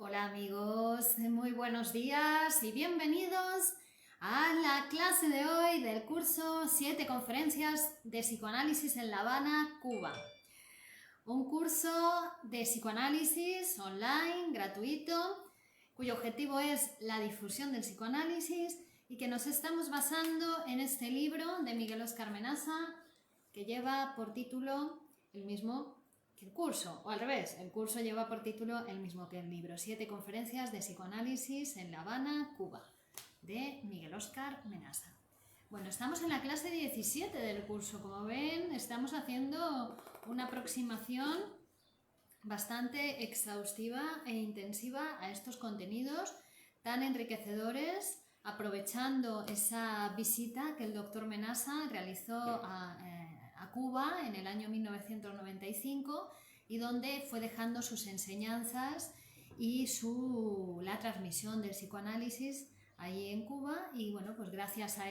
Hola amigos, muy buenos días y bienvenidos a la clase de hoy del curso 7 conferencias de psicoanálisis en La Habana, Cuba. Un curso de psicoanálisis online, gratuito, cuyo objetivo es la difusión del psicoanálisis y que nos estamos basando en este libro de Miguel Óscar Menaza que lleva por título el mismo que el curso, o al revés, el curso lleva por título el mismo que el libro, 7 conferencias de psicoanálisis en La Habana, Cuba, de Miguel Óscar Menaza. Bueno, estamos en la clase 17 del curso, como ven, estamos haciendo una aproximación bastante exhaustiva e intensiva a estos contenidos tan enriquecedores, aprovechando esa visita que el doctor Menaza realizó a Cuba en el año 1995 y donde fue dejando sus enseñanzas y la transmisión del psicoanálisis allí en Cuba. Y bueno, pues gracias a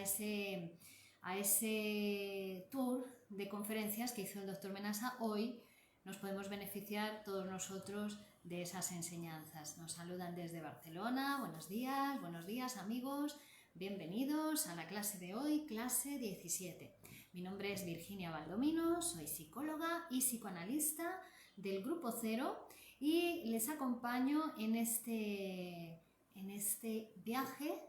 ese tour de conferencias que hizo el doctor Menaza, hoy nos podemos beneficiar todos nosotros de esas enseñanzas. Nos saludan desde Barcelona. Buenos días amigos. Bienvenidos a la clase de hoy, clase 17. Mi nombre es Virginia Baldomino, soy psicóloga y psicoanalista del Grupo Cero y les acompaño en este viaje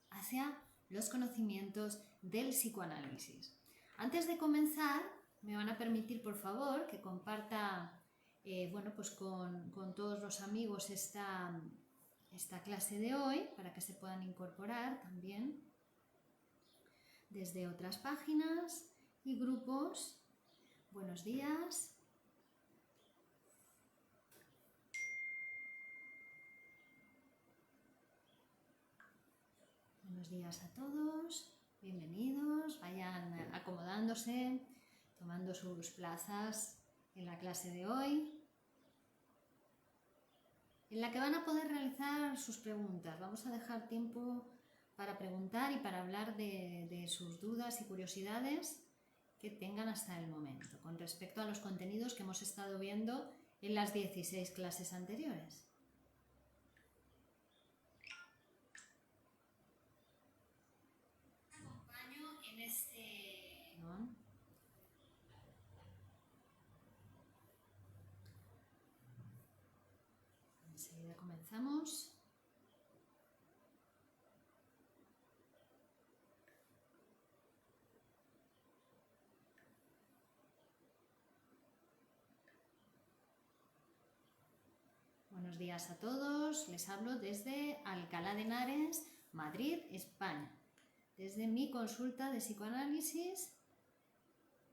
hacia los conocimientos del psicoanálisis. Antes de comenzar, me van a permitir, por favor, que comparta pues con todos los amigos esta clase de hoy para que se puedan incorporar también desde otras páginas y grupos. Buenos días. Buenos días a todos. Bienvenidos. Vayan acomodándose, tomando sus plazas en la clase de hoy, en la que van a poder realizar sus preguntas. Vamos a dejar tiempo para preguntar y para hablar de sus dudas y curiosidades que tengan hasta el momento con respecto a los contenidos que hemos estado viendo en las 16 clases anteriores. Acompaño en este... ¿no? Enseguida comenzamos. Buenos días a todos, les hablo desde Alcalá de Henares, Madrid, España, desde mi consulta de psicoanálisis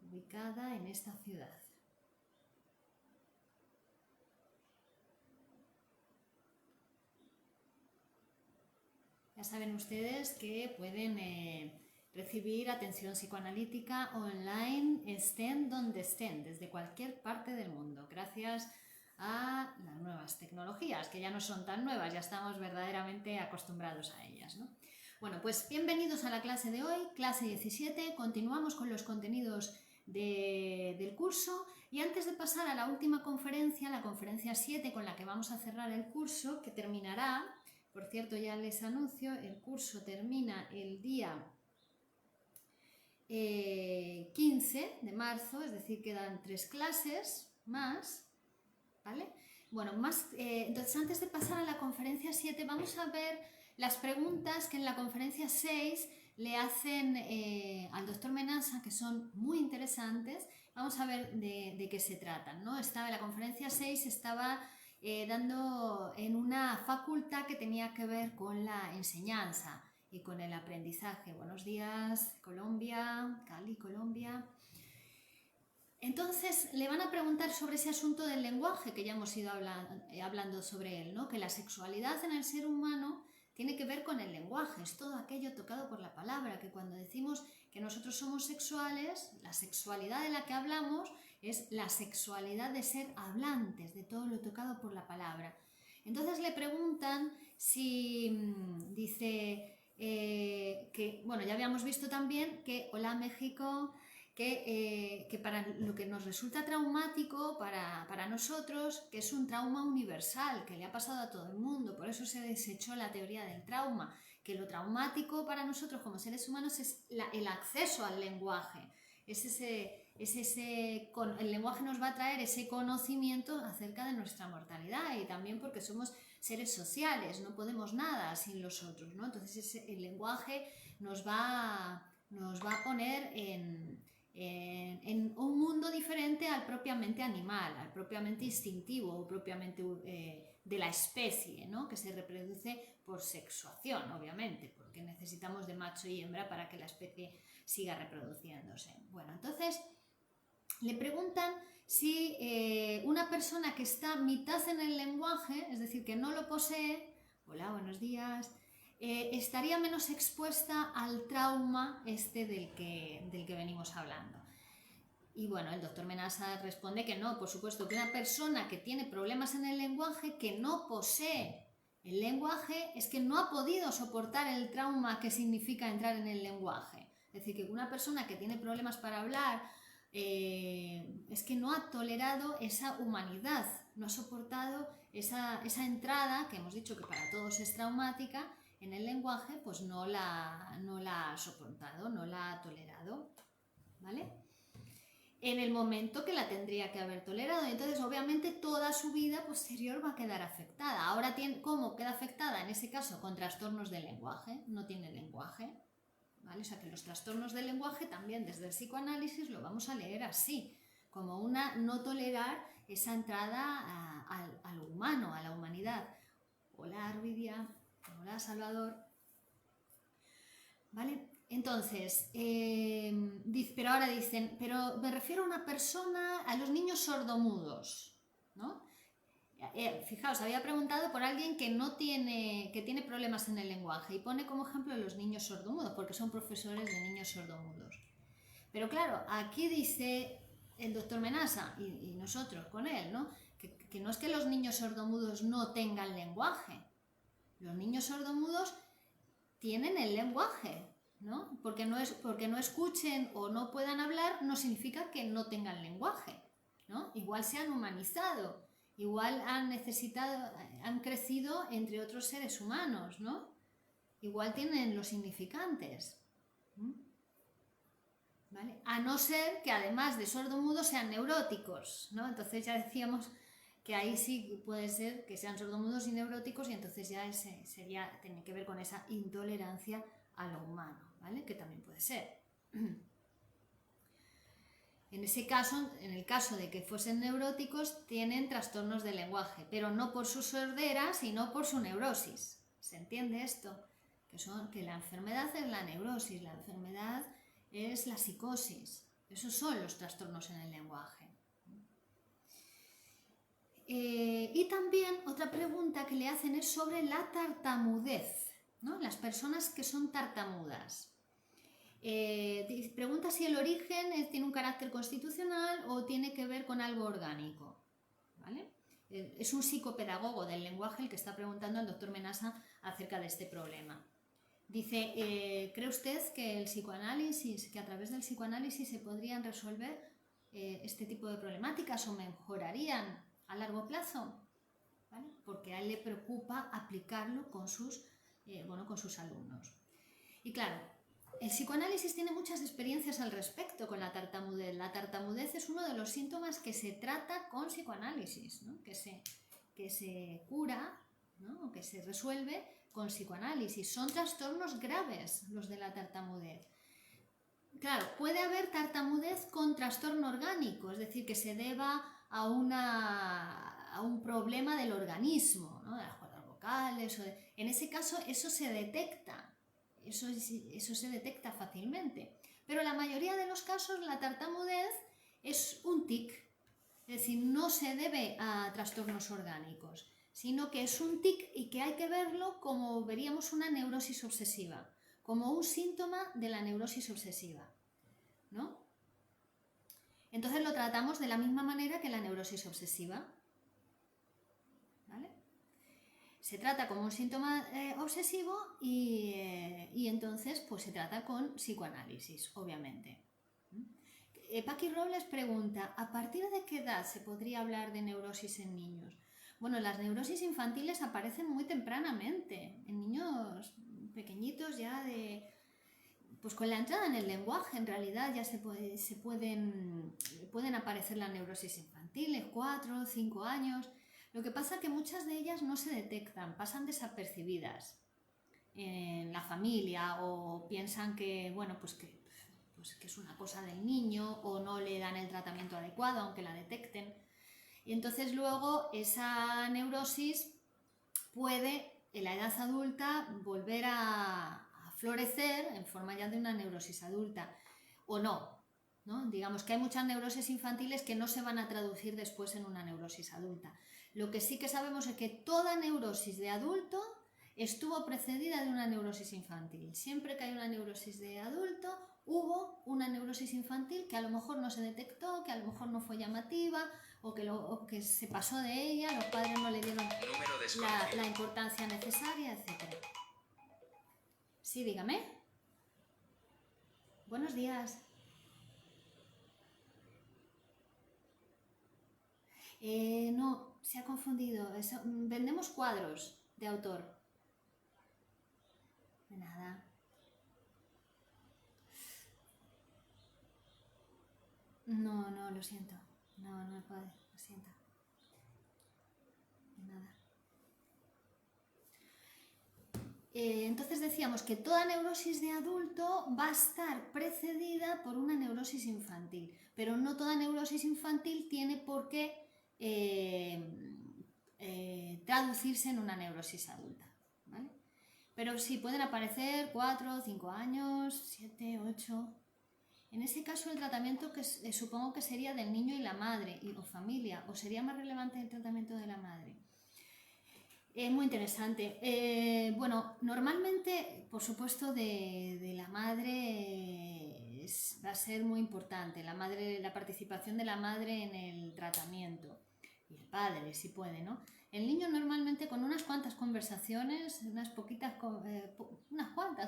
ubicada en esta ciudad. Ya saben ustedes que pueden recibir atención psicoanalítica online, estén donde estén, desde cualquier parte del mundo, gracias a las nuevas tecnologías, que ya no son tan nuevas, ya estamos verdaderamente acostumbrados a ellas, ¿no? Bueno, pues bienvenidos a la clase de hoy, clase 17, continuamos con los contenidos del curso y antes de pasar a la última conferencia, la conferencia 7 con la que vamos a cerrar el curso, que terminará, por cierto ya les anuncio, el curso termina el día 15 de marzo, es decir, quedan 3 clases más, ¿vale? Bueno, entonces antes de pasar a la conferencia 7 vamos a ver las preguntas que en la conferencia 6 le hacen al doctor Menaza, que son muy interesantes. Vamos a ver de qué se tratan, ¿no? La conferencia 6 estaba dando en una facultad que tenía que ver con la enseñanza y con el aprendizaje. Buenos días, Colombia, Cali, Colombia. Entonces le van a preguntar sobre ese asunto del lenguaje que ya hemos ido hablando sobre él, ¿no? Que la sexualidad en el ser humano tiene que ver con el lenguaje, es todo aquello tocado por la palabra, que cuando decimos que nosotros somos sexuales, la sexualidad de la que hablamos es la sexualidad de ser hablantes, de todo lo tocado por la palabra. Entonces le preguntan si dice que, bueno, ya habíamos visto también que Hola México, que para lo que nos resulta traumático para nosotros, que es un trauma universal, que le ha pasado a todo el mundo, por eso se desechó la teoría del trauma, que lo traumático para nosotros como seres humanos es el acceso al lenguaje, el lenguaje nos va a traer ese conocimiento acerca de nuestra mortalidad y también porque somos seres sociales, no podemos nada sin los otros, ¿no? Entonces el lenguaje nos va a poner en un mundo diferente al propiamente animal, al propiamente instintivo o propiamente de la especie, ¿no? Que se reproduce por sexuación, obviamente, porque necesitamos de macho y hembra para que la especie siga reproduciéndose. Bueno, entonces le preguntan si una persona que está mitad en el lenguaje, es decir, que no lo posee, hola, buenos días, estaría menos expuesta al trauma del que venimos hablando. Y bueno, el doctor Menasa responde que no, por supuesto, que una persona que tiene problemas en el lenguaje, que no posee el lenguaje, es que no ha podido soportar el trauma que significa entrar en el lenguaje. Es decir, que una persona que tiene problemas para hablar es que no ha tolerado esa humanidad, no ha soportado esa entrada, que hemos dicho que para todos es traumática, en el lenguaje, pues no la ha soportado, no la ha tolerado, ¿vale? En el momento que la tendría que haber tolerado. Entonces, obviamente, toda su vida posterior va a quedar afectada. Ahora, ¿cómo queda afectada? En ese caso, con trastornos del lenguaje. No tiene lenguaje, ¿vale? O sea, que los trastornos del lenguaje también desde el psicoanálisis lo vamos a leer así, como una no tolerar esa entrada a lo humano, a la humanidad. Hola, Arvidia. Hola, Salvador. ¿Vale? Entonces, pero ahora dicen, pero me refiero a una persona, a los niños sordomudos, ¿no? Fijaos, había preguntado por alguien que tiene problemas en el lenguaje y pone como ejemplo a los niños sordomudos, porque son profesores de niños sordomudos. Pero claro, aquí dice el doctor Menasa y nosotros con él, ¿no? Que no es que los niños sordomudos no tengan lenguaje. Los niños sordomudos tienen el lenguaje, ¿no? Porque no escuchen o no puedan hablar no significa que no tengan lenguaje, ¿no? Igual se han humanizado, igual han crecido entre otros seres humanos, ¿no? Igual tienen los significantes, ¿vale? A no ser que además de sordomudos sean neuróticos, ¿no? Entonces ya decíamos que ahí sí puede ser que sean sordomudos y neuróticos y entonces ya tiene que ver con esa intolerancia a lo humano, ¿vale? Que también puede ser. En el caso de que fuesen neuróticos, tienen trastornos del lenguaje, pero no por su sordera, sino por su neurosis. ¿Se entiende esto? Que la enfermedad es la neurosis, la enfermedad es la psicosis. Esos son los trastornos en el lenguaje. Y también otra pregunta que le hacen es sobre la tartamudez, ¿no? Las personas que son tartamudas. Pregunta si el origen tiene un carácter constitucional o tiene que ver con algo orgánico, ¿vale? Es un psicopedagogo del lenguaje el que está preguntando al doctor Menasa acerca de este problema. Dice, ¿cree usted que a través del psicoanálisis se podrían resolver este tipo de problemáticas o mejorarían a largo plazo? ¿Vale? Porque a él le preocupa aplicarlo con sus alumnos. Y claro, el psicoanálisis tiene muchas experiencias al respecto con la tartamudez. La tartamudez es uno de los síntomas que se trata con psicoanálisis, ¿no? que se cura, ¿no? O que se resuelve con psicoanálisis. Son trastornos graves los de la tartamudez. Claro, puede haber tartamudez con trastorno orgánico, es decir, que se deba a un problema del organismo, ¿no? De las cuerdas vocales. En ese caso, eso se detecta. Eso se detecta fácilmente. Pero la mayoría de los casos la tartamudez es un tic. Es decir, no se debe a trastornos orgánicos, sino que es un tic y que hay que verlo como veríamos una neurosis obsesiva, como un síntoma de la neurosis obsesiva, ¿no? Entonces lo tratamos de la misma manera que la neurosis obsesiva, ¿vale? Se trata como un síntoma obsesivo y entonces pues se trata con psicoanálisis, obviamente. Paqui Robles pregunta, ¿a partir de qué edad se podría hablar de neurosis en niños? Bueno, las neurosis infantiles aparecen muy tempranamente, en niños pequeñitos ya pues con la entrada en el lenguaje en realidad ya pueden aparecer las neurosis infantiles, 4 o 5 años. Lo que pasa es que muchas de ellas no se detectan, pasan desapercibidas en la familia o piensan que, bueno, pues que es una cosa del niño o no le dan el tratamiento adecuado aunque la detecten. Y entonces luego esa neurosis puede en la edad adulta volver a florecer en forma ya de una neurosis adulta o no, ¿no? Digamos que hay muchas neurosis infantiles que no se van a traducir después en una neurosis adulta. Lo que sí que sabemos es que toda neurosis de adulto estuvo precedida de una neurosis infantil. Siempre que hay una neurosis de adulto, hubo una neurosis infantil que a lo mejor no se detectó, que a lo mejor no fue llamativa o que se pasó de ella, los padres no le dieron la importancia necesaria, etc. Sí, dígame. Buenos días. No, se ha confundido. Vendemos cuadros de autor. De nada. No, lo siento. No puede, lo siento. De nada. Entonces decíamos que toda neurosis de adulto va a estar precedida por una neurosis infantil, pero no toda neurosis infantil tiene por qué traducirse en una neurosis adulta, ¿vale? Pero sí, pueden aparecer 4, 5 años, 7, 8... En ese caso el tratamiento supongo que sería del niño y la madre o familia, o sería más relevante el tratamiento de la madre. Es muy interesante. Bueno, normalmente, por supuesto, de la madre va a ser muy importante, la participación de la madre en el tratamiento, y el padre, si puede, ¿no? El niño normalmente con unas cuantas conversaciones,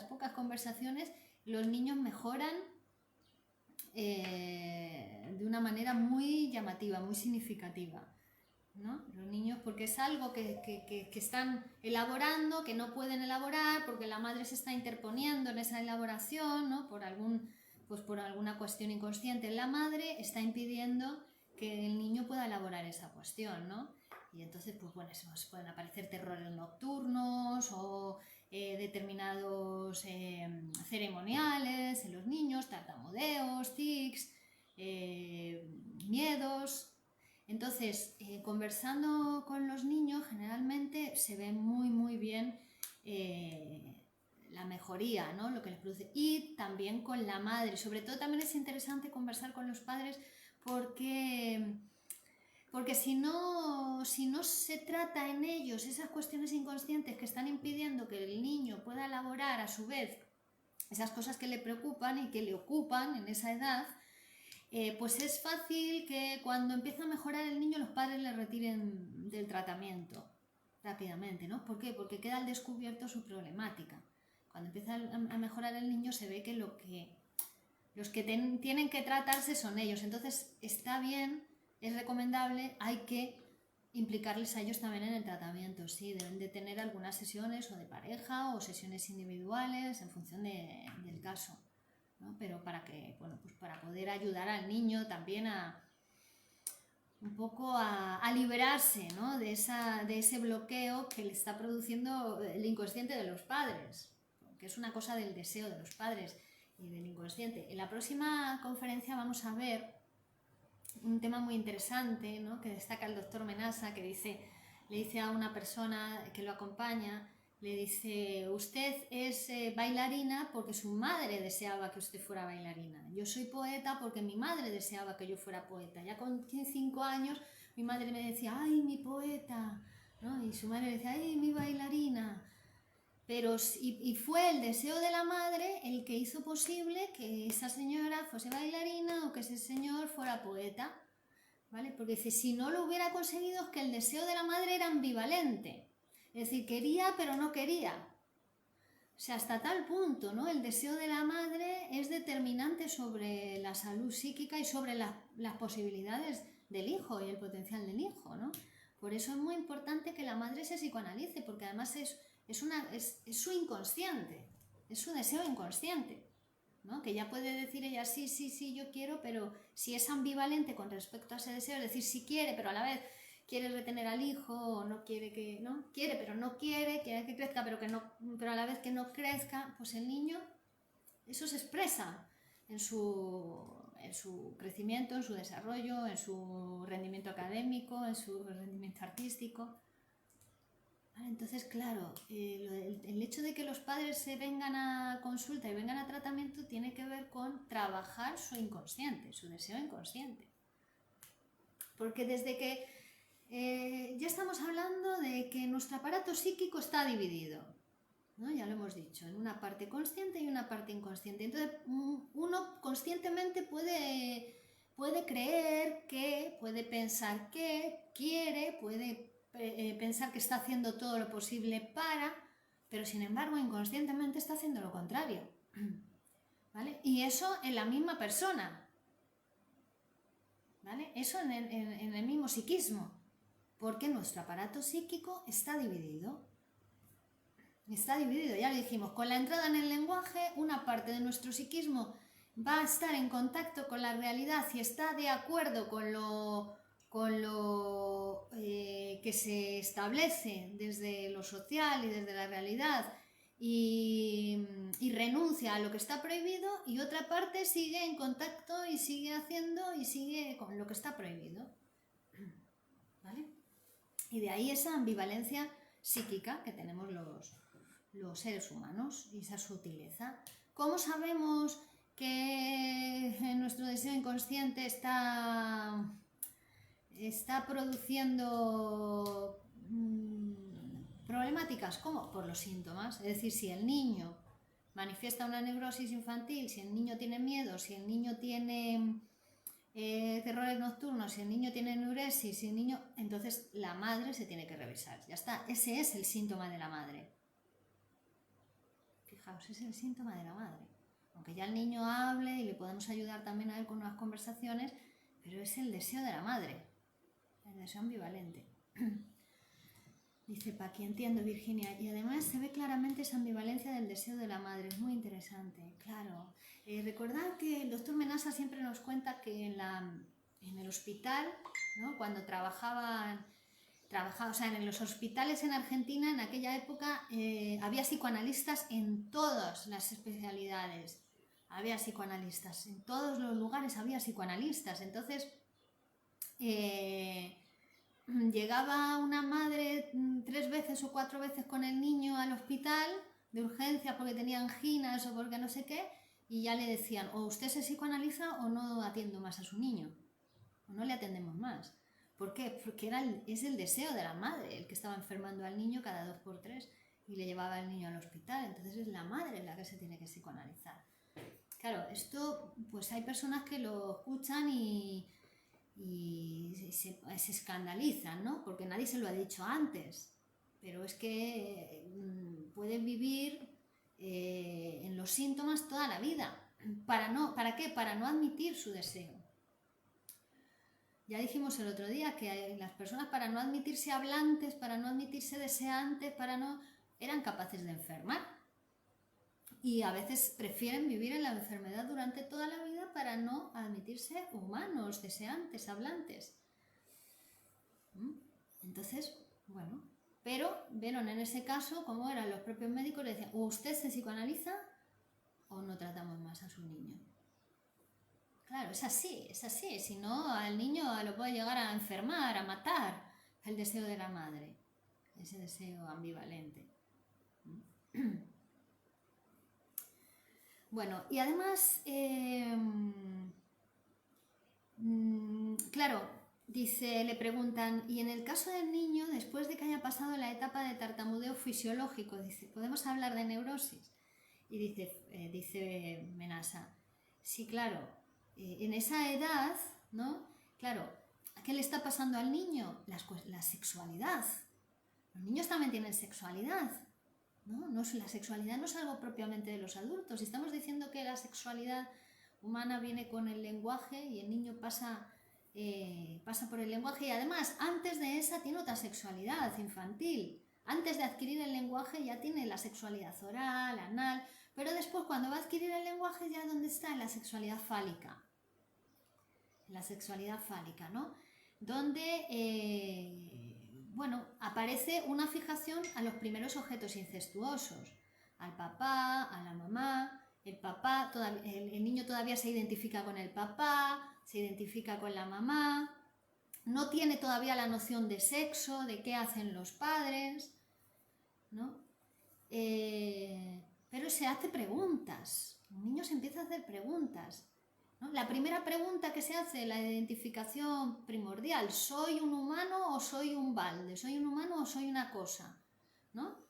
pocas conversaciones, los niños mejoran de una manera muy llamativa, muy significativa, ¿no? Los niños, porque es algo que están elaborando, que no pueden elaborar, porque la madre se está interponiendo en esa elaboración, ¿no? Por alguna cuestión inconsciente en la madre, está impidiendo que el niño pueda elaborar esa cuestión, ¿no? Y entonces, pues bueno, pueden aparecer terrores nocturnos o determinados ceremoniales en los niños, tartamudeos, tics, miedos. Entonces, conversando con los niños generalmente se ve muy bien la mejoría, ¿no? Lo que les produce. Y también con la madre. Sobre todo también es interesante conversar con los padres porque si no se trata en ellos esas cuestiones inconscientes que están impidiendo que el niño pueda elaborar a su vez esas cosas que le preocupan y que le ocupan en esa edad, pues es fácil que cuando empieza a mejorar el niño los padres le retiren del tratamiento rápidamente, ¿no? ¿Por qué? Porque queda al descubierto su problemática. Cuando empieza a mejorar el niño se ve que los que tienen que tratarse son ellos. Entonces está bien, es recomendable, hay que implicarles a ellos también en el tratamiento. Sí, deben de tener algunas sesiones o de pareja o sesiones individuales en función del caso, ¿no? Pero para poder ayudar al niño también un poco a liberarse, ¿no? de ese bloqueo que le está produciendo el inconsciente de los padres, que es una cosa del deseo de los padres y del inconsciente. En la próxima conferencia vamos a ver un tema muy interesante, ¿no? Que destaca el doctor Menasa, que le dice a una persona que lo acompaña, le dice: usted es bailarina porque su madre deseaba que usted fuera bailarina. Yo soy poeta porque mi madre deseaba que yo fuera poeta. Ya con 5 años mi madre me decía: ¡ay, mi poeta!, ¿no? Y su madre decía: ¡ay, mi bailarina! Y fue el deseo de la madre el que hizo posible que esa señora fuese bailarina o que ese señor fuera poeta, ¿vale? Porque dice, si no lo hubiera conseguido es que el deseo de la madre era ambivalente, es decir, quería pero no quería, O sea, hasta tal punto, ¿no? El deseo de la madre es determinante sobre la salud psíquica y sobre las posibilidades del hijo y el potencial del hijo, ¿no? Por eso es muy importante que la madre se psicoanalice, porque además es su inconsciente, es su deseo inconsciente, ¿no? Que ya puede decir ella sí, sí, sí, yo quiero, pero si es ambivalente con respecto a ese deseo, es decir, sí quiere, pero a la vez quiere retener al hijo, o no quiere que, ¿no? Quiere, pero no quiere que crezca, pero a la vez que no crezca, pues el niño, eso se expresa en su crecimiento, en su desarrollo, en su rendimiento académico, en su rendimiento artístico. Vale, entonces, claro, el hecho de que los padres se vengan a consulta y vengan a tratamiento tiene que ver con trabajar su inconsciente, su deseo inconsciente. Porque desde que ya estamos hablando de que nuestro aparato psíquico está dividido, ¿no? Ya lo hemos dicho, en una parte consciente y una parte inconsciente. Entonces, uno conscientemente puede creer que, puede pensar que quiere, puede pensar que está haciendo todo lo posible para, pero sin embargo, inconscientemente está haciendo lo contrario. ¿Vale? Y eso en la misma persona. ¿Vale? Eso en el mismo psiquismo, porque nuestro aparato psíquico está dividido. Está dividido, ya lo dijimos, con la entrada en el lenguaje, una parte de nuestro psiquismo va a estar en contacto con la realidad y está de acuerdo con lo que se establece desde lo social y desde la realidad y renuncia a lo que está prohibido, y otra parte sigue en contacto y sigue haciendo y sigue con lo que está prohibido. ¿Vale? Y de ahí esa ambivalencia psíquica que tenemos los seres humanos y esa sutileza. ¿Cómo sabemos que nuestro deseo inconsciente está produciendo problemáticas? ¿Cómo? Por los síntomas. Es decir, si el niño manifiesta una neurosis infantil, si el niño tiene miedo, si el niño tiene terrores nocturnos, si el niño tiene enuresis, si el niño... entonces la madre se tiene que revisar. Ya está, ese es el síntoma de la madre. Fijaos, es el síntoma de la madre. Aunque ya el niño hable y le podemos ayudar también a él con unas conversaciones, pero es el deseo de la madre, el deseo ambivalente. Dice Paqui, entiendo, Virginia, y además se ve claramente esa ambivalencia del deseo de la madre, es muy interesante, claro. Recordad que el doctor Menasa siempre nos cuenta que en el hospital, ¿no? Cuando trabajaba, o sea, en los hospitales en Argentina, en aquella época, había psicoanalistas en todas las especialidades. Había psicoanalistas, en todos los lugares había psicoanalistas. Entonces, llegaba una madre 3 veces o 4 veces con el niño al hospital de urgencia porque tenía anginas o porque no sé qué, y ya le decían, o usted se psicoanaliza o no atiendo más a su niño, o no le atendemos más. ¿Por qué? Porque es el deseo de la madre el que estaba enfermando al niño cada 2 por 3 y le llevaba al niño al hospital. Entonces es la madre la que se tiene que psicoanalizar. Claro, esto pues hay personas que lo escuchan y se escandalizan, ¿no? Porque nadie se lo ha dicho antes, pero es que pueden vivir en los síntomas toda la vida. ¿Para qué? Para no admitir su deseo. Ya dijimos el otro día que las personas, para no admitirse hablantes, para no admitirse deseantes, eran capaces de enfermar. Y a veces prefieren vivir en la enfermedad durante toda la vida para no admitirse humanos, deseantes, hablantes. Entonces, bueno, pero vieron en ese caso cómo eran los propios médicos, le decían, o usted se psicoanaliza o no tratamos más a su niño. Claro, es así, si no al niño lo puede llegar a enfermar, a matar el deseo de la madre, ese deseo ambivalente. Bueno, y además, claro, dice, le preguntan, y en el caso del niño, después de que haya pasado la etapa de tartamudeo fisiológico, dice, ¿podemos hablar de neurosis? Y dice Menasa, sí, claro, en esa edad, ¿no? Claro, ¿qué le está pasando al niño? La sexualidad. Los niños también tienen sexualidad. ¿no? La sexualidad no es algo propiamente de los adultos. Si estamos diciendo que la sexualidad humana viene con el lenguaje y el niño pasa por el lenguaje, y además antes de esa tiene otra sexualidad infantil. Antes de adquirir el lenguaje ya tiene la sexualidad oral, anal, pero después cuando va a adquirir el lenguaje ya ¿dónde está? En la sexualidad fálica. En la sexualidad fálica, ¿no? Donde, bueno, aparece una fijación a los primeros objetos incestuosos, al papá, a la mamá. El papá, el niño todavía se identifica con el papá, se identifica con la mamá, no tiene todavía la noción de sexo, de qué hacen los padres, ¿no? Pero se hace preguntas, un niño se empieza a hacer preguntas, ¿no? La primera pregunta que se hace, la identificación primordial, ¿soy un humano o soy un balde? ¿Soy un humano o soy una cosa? ¿No?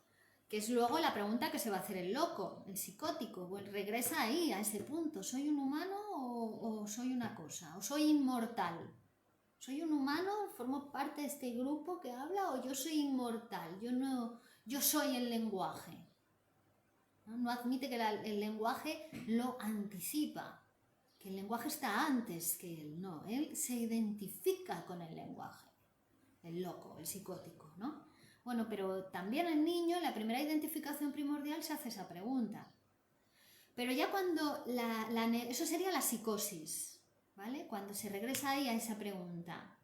Que es luego la pregunta que se va a hacer el loco, el psicótico, pues regresa ahí, a ese punto, ¿soy un humano o soy una cosa? ¿O soy inmortal? ¿Soy un humano? ¿Formo parte de este grupo que habla o yo soy inmortal? Yo soy el lenguaje. No admite que el lenguaje lo anticipa, que el lenguaje está antes que él, no, él se identifica con el lenguaje, el loco, el psicótico, ¿no? Bueno, pero también el niño, la primera identificación primordial se hace esa pregunta. Pero ya cuando, eso sería la psicosis, ¿vale? Cuando se regresa ahí a esa pregunta,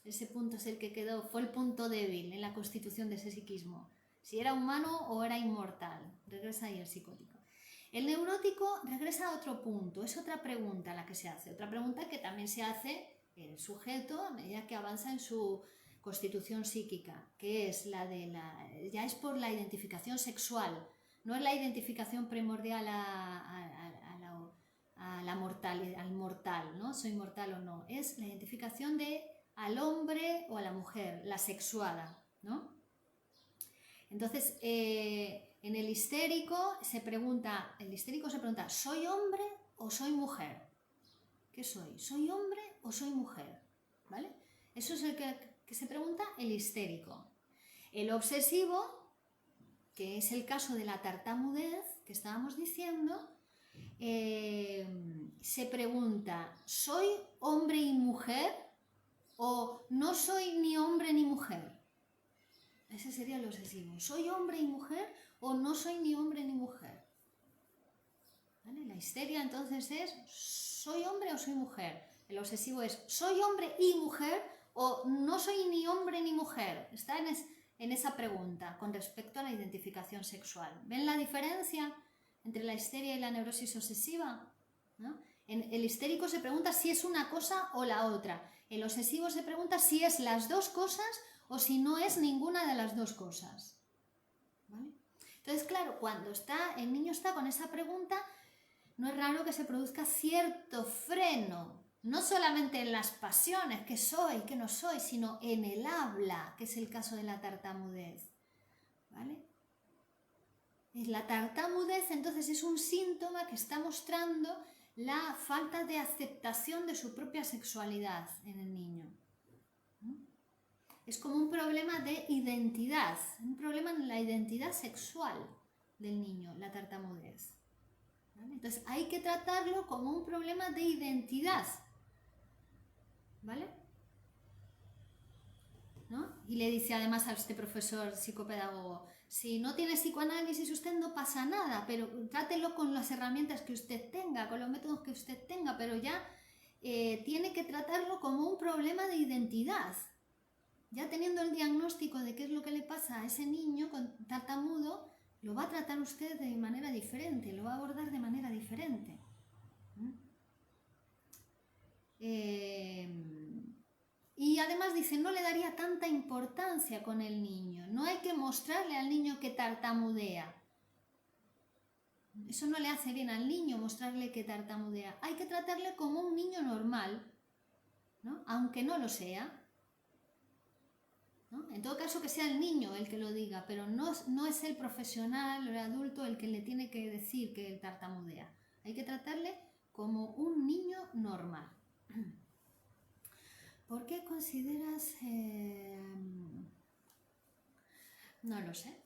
ese punto es el que quedó, fue el punto débil en la constitución de ese psiquismo. Si era humano o era inmortal, regresa ahí el psicótico. El neurótico regresa a otro punto, es otra pregunta la que se hace, otra pregunta que también se hace el sujeto a medida que avanza en su constitución psíquica, que es ya es por la identificación sexual, no es la identificación primordial al mortal, ¿no? Soy mortal o no, es la identificación al hombre o a la mujer, la sexuada, ¿no? Entonces, en el histérico se pregunta, ¿soy hombre o soy mujer? ¿Qué soy? ¿Soy hombre o soy mujer? ¿Vale? Eso es el que se pregunta el histérico. El obsesivo, que es el caso de la tartamudez que estábamos diciendo, se pregunta, ¿soy hombre y mujer o no soy ni hombre ni mujer? Ese sería el obsesivo. ¿Soy hombre y mujer o no soy ni hombre ni mujer? ¿Vale? La histeria entonces es ¿soy hombre o soy mujer? El obsesivo es ¿soy hombre y mujer o no soy ni hombre ni mujer? Está en esa pregunta con respecto a la identificación sexual. ¿Ven la diferencia entre la histeria y la neurosis obsesiva? ¿No? El histérico se pregunta si es una cosa o la otra. El obsesivo se pregunta si es las dos cosas o si no es ninguna de las dos cosas. ¿Vale? Entonces, claro, cuando el niño está con esa pregunta, no es raro que se produzca cierto freno, no solamente en las pasiones, que soy, que no soy, sino en el habla, que es el caso de la tartamudez. ¿Vale? La tartamudez entonces es un síntoma que está mostrando la falta de aceptación de su propia sexualidad en el niño. Es como un problema de identidad, un problema en la identidad sexual del niño, la tartamudez. ¿Vale? Entonces hay que tratarlo como un problema de identidad. ¿Vale? ¿No? Y le dice además a este profesor psicopedagogo, si no tiene psicoanálisis usted no pasa nada, pero trátelo con las herramientas que usted tenga, con los métodos que usted tenga, pero ya tiene que tratarlo como un problema de identidad. Ya teniendo el diagnóstico de qué es lo que le pasa a ese niño con tartamudo, lo va a tratar usted de manera diferente, lo va a abordar de manera diferente. Y además dice, no le daría tanta importancia con el niño, no hay que mostrarle al niño que tartamudea. Eso no le hace bien al niño mostrarle que tartamudea. Hay que tratarle como un niño normal, ¿no? Aunque no lo sea. ¿No? En todo caso que sea el niño el que lo diga, pero no es el profesional o el adulto el que le tiene que decir que él tartamudea. Hay que tratarle como un niño normal. ¿Por qué consideras...? No lo sé.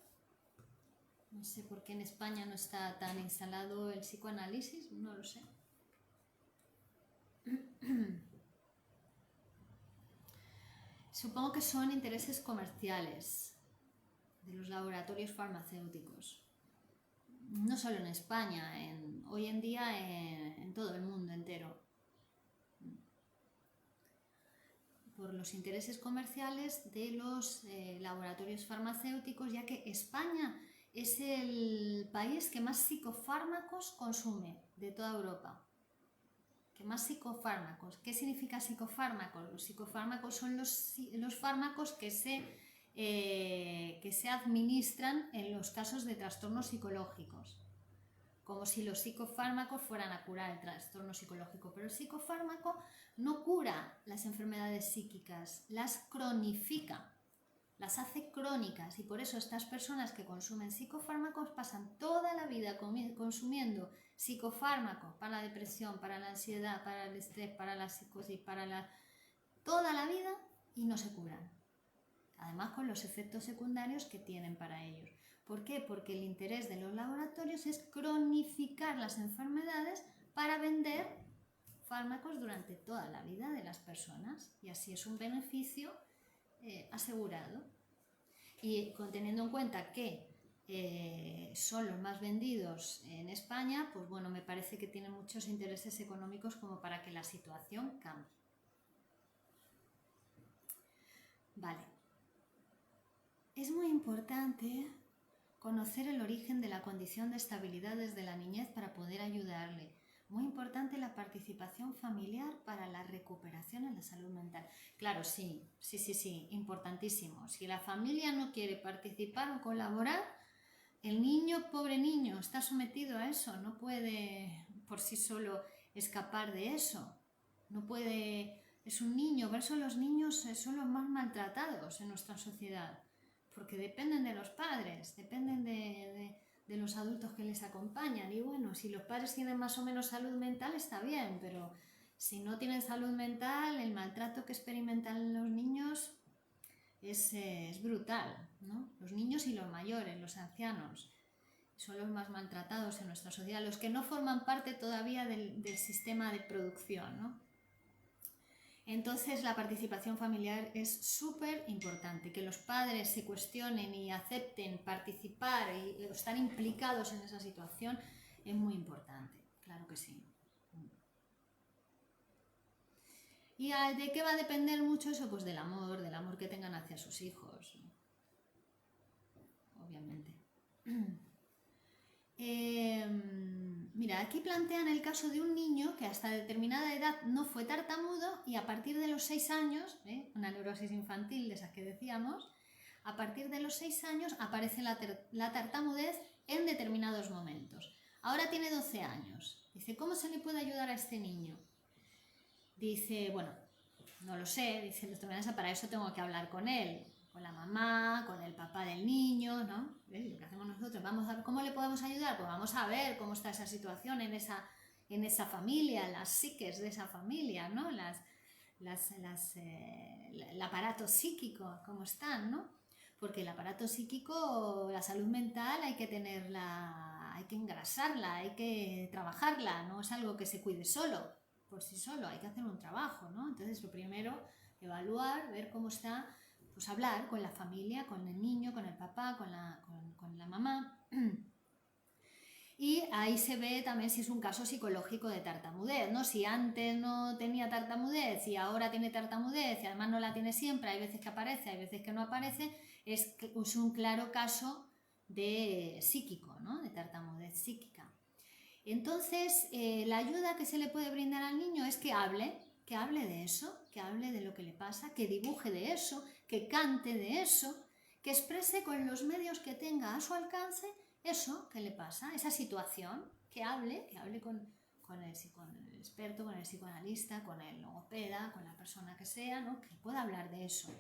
No sé por qué en España no está tan instalado el psicoanálisis, no lo sé. Supongo que son intereses comerciales de los laboratorios farmacéuticos. No solo en España, hoy en día en todo el mundo entero. Por los intereses comerciales de los laboratorios farmacéuticos, ya que España es el país que más psicofármacos consume de toda Europa. ¿Qué más psicofármacos? ¿Qué significa psicofármacos? Los psicofármacos son los fármacos que se administran en los casos de trastornos psicológicos. Como si los psicofármacos fueran a curar el trastorno psicológico. Pero el psicofármaco no cura las enfermedades psíquicas, las cronifica, las hace crónicas. Y por eso estas personas que consumen psicofármacos pasan toda la vida consumiendo psicofármacos para la depresión, para la ansiedad, para el estrés, para la psicosis, toda la vida y no se curan. Además con los efectos secundarios que tienen para ellos. ¿Por qué? Porque el interés de los laboratorios es cronificar las enfermedades para vender fármacos durante toda la vida de las personas y así es un beneficio asegurado. Y teniendo en cuenta que son los más vendidos en España, pues bueno, me parece que tienen muchos intereses económicos como para que la situación cambie. Vale. Es muy importante conocer el origen de la condición de estabilidad desde la niñez para poder ayudarle. Muy importante la participación familiar para la recuperación en la salud mental. Claro, sí, importantísimo. Si la familia no quiere participar o colaborar, el niño, pobre niño, está sometido a eso, no puede por sí solo escapar de eso. No puede, es un niño, por eso los niños son los más maltratados en nuestra sociedad. Porque dependen de los padres, dependen de los adultos que les acompañan. Y bueno, si los padres tienen más o menos salud mental está bien, pero si no tienen salud mental, el maltrato que experimentan los niños es brutal, ¿no? Los niños y los mayores, los ancianos, son los más maltratados en nuestra sociedad, los que no forman parte todavía del sistema de producción, ¿no? Entonces la participación familiar es súper importante, que los padres se cuestionen y acepten participar y estar implicados en esa situación es muy importante, claro que sí. ¿Y de qué va a depender mucho eso? Pues del amor que tengan hacia sus hijos, obviamente. Mira, aquí plantean el caso de un niño que hasta determinada edad no fue tartamudo y a partir de los 6 años, una neurosis infantil de esas que decíamos, a partir de los 6 años aparece la tartamudez en determinados momentos. Ahora tiene 12 años. Dice, ¿cómo se le puede ayudar a este niño? Dice, bueno, no lo sé, dice, para eso tengo que hablar con él, con la mamá, con el papá del niño, ¿no? ¿Ves? Lo que hacemos nosotros, vamos a ver cómo le podemos ayudar, pues vamos a ver cómo está esa situación en esa familia, las psiques de esa familia, ¿no? El aparato psíquico, cómo están, ¿no? Porque el aparato psíquico, la salud mental hay que tenerla, hay que engrasarla, hay que trabajarla, no es algo que se cuide solo, por sí solo, hay que hacer un trabajo, ¿no? Entonces lo primero, evaluar, ver cómo está, pues hablar con la familia, con el niño, con el papá, con la mamá. Y ahí se ve también si es un caso psicológico de tartamudez, ¿no? Si antes no tenía tartamudez y ahora tiene tartamudez y además no la tiene siempre, hay veces que aparece, hay veces que no aparece, es un claro caso de psíquico, ¿no? De tartamudez psíquica. Entonces, la ayuda que se le puede brindar al niño es que hable de eso, que hable de lo que le pasa, que dibuje de eso, que cante de eso, que exprese con los medios que tenga a su alcance eso que le pasa, esa situación, que hable con el experto, con el psicoanalista, con el logopeda, con la persona que sea, ¿no? Que pueda hablar de eso.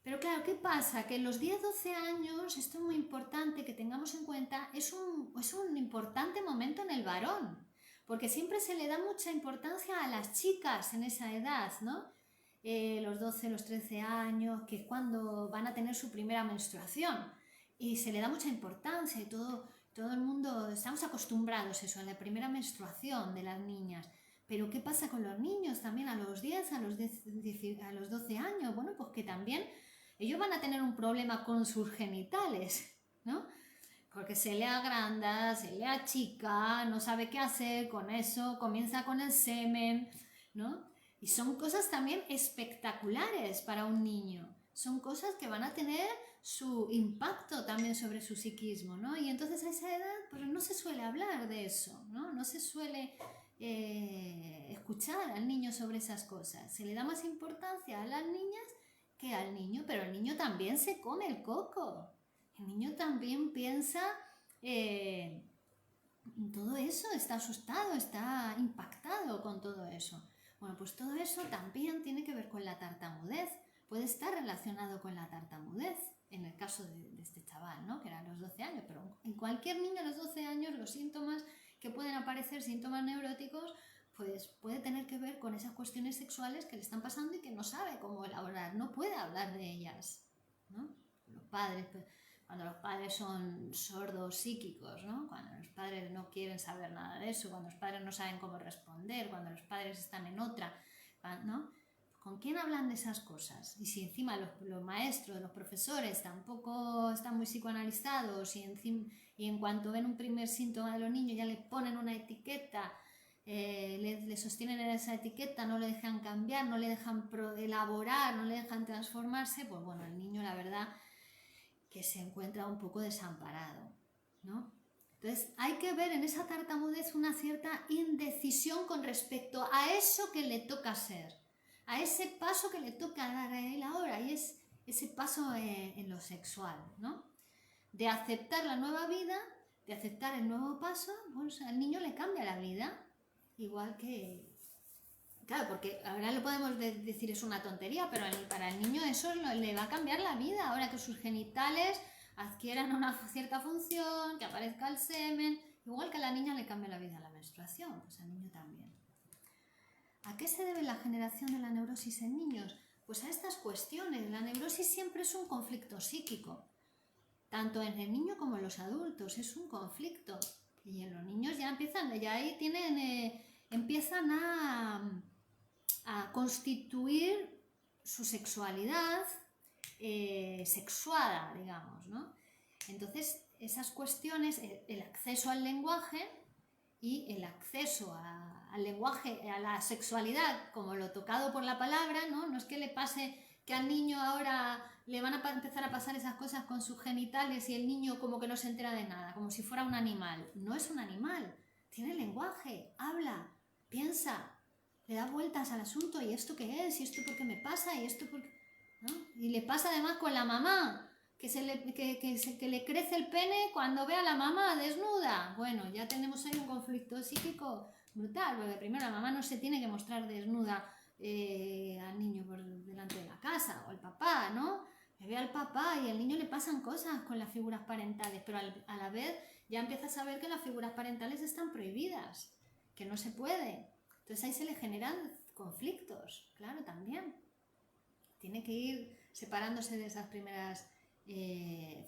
Pero claro, ¿qué pasa? Que en los 10-12 años, esto es muy importante que tengamos en cuenta, es un importante momento en el varón, porque siempre se le da mucha importancia a las chicas en esa edad, ¿no? Los 12, los 13 años, que es cuando van a tener su primera menstruación. y se le da mucha importancia y todo el mundo, estamos acostumbrados a eso, a la primera menstruación de las niñas. Pero ¿qué pasa con los niños también a los 10, a los 12 años? Bueno, pues que también ellos van a tener un problema con sus genitales, ¿no? Porque se le agranda, se le achica, no sabe qué hacer con eso, comienza con el semen, ¿no? Y son cosas también espectaculares para un niño. Son cosas que van a tener su impacto también sobre su psiquismo, ¿no? Y entonces a esa edad pues no se suele hablar de eso, ¿no? No se suele escuchar al niño sobre esas cosas. Se le da más importancia a las niñas que al niño, pero el niño también se come el coco. El niño también piensa en todo eso, está asustado, está impactado con todo eso. Bueno, pues todo eso también tiene que ver con la tartamudez. Puede estar relacionado con la tartamudez, en el caso de este chaval, ¿no? Que era a los 12 años, pero en cualquier niño a los 12 años los síntomas que pueden aparecer, síntomas neuróticos, pues puede tener que ver con esas cuestiones sexuales que le están pasando y que no sabe cómo elaborar, no puede hablar de ellas, ¿no? Los padres, pues, cuando los padres son sordos psíquicos, ¿no? Cuando los padres no quieren saber nada de eso, cuando los padres no saben cómo responder, cuando los padres están en otra, ¿no? ¿Con quién hablan de esas cosas? Y si encima los maestros, los profesores tampoco están muy psicoanalizados y en cuanto ven un primer síntoma de los niños ya les ponen una etiqueta, le sostienen en esa etiqueta, no le dejan cambiar, no le dejan elaborar, no le dejan transformarse, pues bueno, el niño la verdad que se encuentra un poco desamparado, ¿no? Entonces hay que ver en esa tartamudez una cierta indecisión con respecto a eso que le toca hacer, a ese paso que le toca dar a él ahora, y es ese paso en lo sexual, ¿no? De aceptar la nueva vida, de aceptar el nuevo paso, bueno, al niño le cambia la vida, igual que... Claro, porque ahora le podemos decir es una tontería, pero para el niño eso le va a cambiar la vida, ahora que sus genitales adquieran una cierta función, que aparezca el semen, igual que a la niña le cambia la vida la menstruación, pues al niño también. ¿A qué se debe la generación de la neurosis en niños? Pues a estas cuestiones. La neurosis siempre es un conflicto psíquico, tanto en el niño como en los adultos, es un conflicto. Y en los niños ya empiezan a constituir su sexualidad sexuada, digamos, ¿no? Entonces, esas cuestiones, el acceso al lenguaje y el acceso al lenguaje, a la sexualidad, como lo tocado por la palabra, ¿no? No es que le pase que al niño ahora le van a empezar a pasar esas cosas con sus genitales y el niño como que no se entera de nada, como si fuera un animal. No es un animal, tiene lenguaje, habla, piensa, le da vueltas al asunto, ¿y esto qué es? ¿Y esto por qué me pasa? ¿Y esto por qué? ¿No? Y le pasa además con la mamá, que le crece el pene cuando ve a la mamá desnuda. Bueno, ya tenemos ahí un conflicto psíquico brutal, porque primero la mamá no se tiene que mostrar desnuda al niño por delante de la casa, o el papá, ¿no? Le ve al papá y al niño le pasan cosas con las figuras parentales, pero a la vez ya empieza a saber que las figuras parentales están prohibidas, que no se puede. Entonces ahí se le generan conflictos, claro, también. Tiene que ir separándose de esas primeras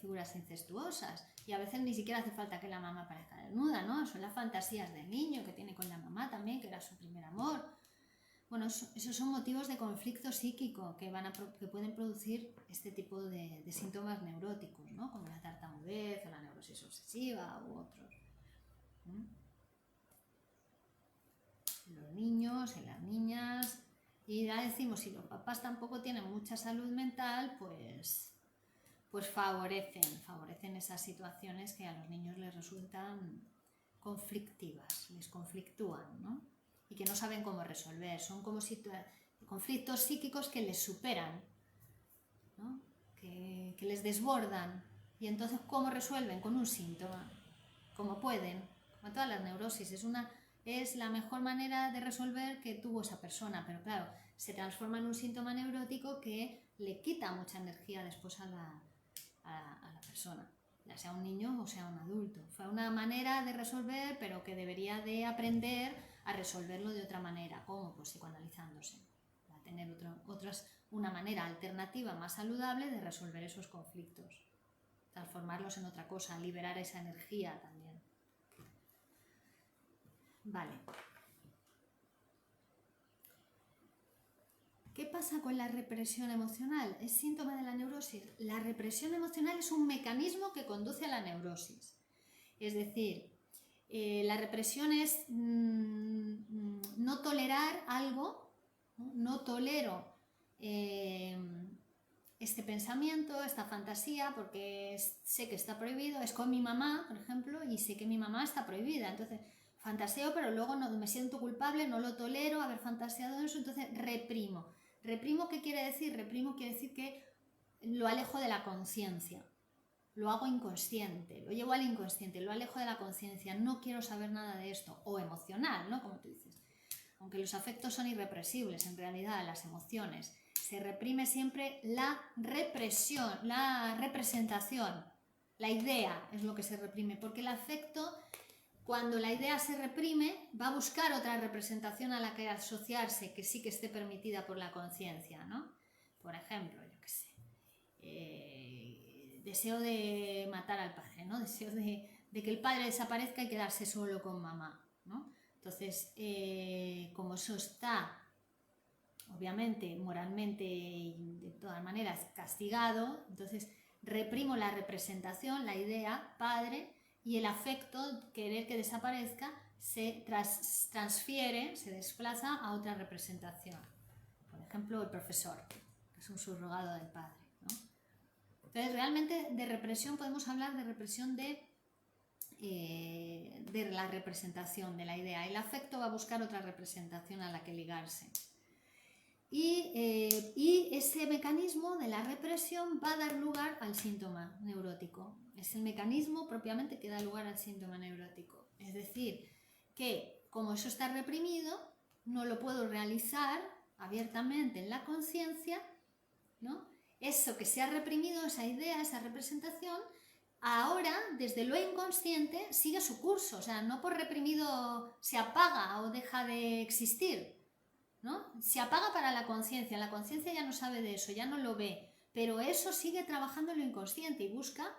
figuras incestuosas. Y a veces ni siquiera hace falta que la mamá parezca desnuda, ¿no? Son las fantasías del niño que tiene con la mamá también, que era su primer amor. Bueno, esos son motivos de conflicto psíquico que pueden producir este tipo de síntomas neuróticos, ¿no? Como la tartamudez o la neurosis obsesiva u otros. Los niños y las niñas, y ya decimos, si los papás tampoco tienen mucha salud mental, pues favorecen esas situaciones que a los niños les resultan conflictivas, les conflictúan, ¿no? Y que no saben cómo resolver, son como conflictos psíquicos que les superan, ¿no? que les desbordan. Y entonces, ¿cómo resuelven? Con un síntoma, como pueden, como todas las neurosis, es la mejor manera de resolver que tuvo esa persona, pero claro, se transforma en un síntoma neurótico que le quita mucha energía después a la persona, ya sea un niño o sea un adulto. Fue una manera de resolver, pero que debería de aprender a resolverlo de otra manera. ¿Cómo? Pues psicoanalizándose. Va a tener una manera alternativa más saludable de resolver esos conflictos. transformarlos en otra cosa, liberar esa energía también. Vale. ¿Qué pasa con la represión emocional? ¿Es síntoma de la neurosis? La represión emocional es un mecanismo que conduce a la neurosis. Es decir, la represión es no tolerar algo, no tolero este pensamiento, esta fantasía, porque sé que está prohibido. Es con mi mamá, por ejemplo, y sé que mi mamá está prohibida. Entonces, fantaseo, pero luego no, me siento culpable, no lo tolero haber fantaseado eso, entonces reprimo. ¿Reprimo qué quiere decir? Reprimo quiere decir que lo alejo de la conciencia. Lo hago inconsciente, lo llevo al inconsciente, lo alejo de la conciencia, no quiero saber nada de esto, o emocional, ¿no? Como tú dices. Aunque los afectos son irrepresibles, en realidad las emociones, se reprime siempre la represión, la representación, la idea es lo que se reprime, porque el afecto, cuando la idea se reprime, va a buscar otra representación a la que asociarse, que sí que esté permitida por la conciencia, ¿no? Por ejemplo, yo qué sé, deseo de matar al padre, ¿no? Deseo de que el padre desaparezca y quedarse solo con mamá, ¿no? Entonces, como eso está, obviamente, moralmente y de todas maneras castigado, entonces reprimo la representación, la idea, padre, y el afecto, querer que desaparezca, se transfiere, se desplaza a otra representación. Por ejemplo, el profesor, que es un subrogado del padre, ¿no? Entonces, realmente de represión podemos hablar de represión de la representación, de la idea. El afecto va a buscar otra representación a la que ligarse. Y ese mecanismo de la represión va a dar lugar al síntoma neurótico. Es el mecanismo propiamente que da lugar al síntoma neurótico. Es decir, que como eso está reprimido, no lo puedo realizar abiertamente en la conciencia, ¿no? Eso que se ha reprimido, esa idea, esa representación, ahora, desde lo inconsciente, sigue su curso. O sea, no por reprimido se apaga o deja de existir, ¿no? Se apaga para la conciencia ya no sabe de eso, ya no lo ve, pero eso sigue trabajando en lo inconsciente y busca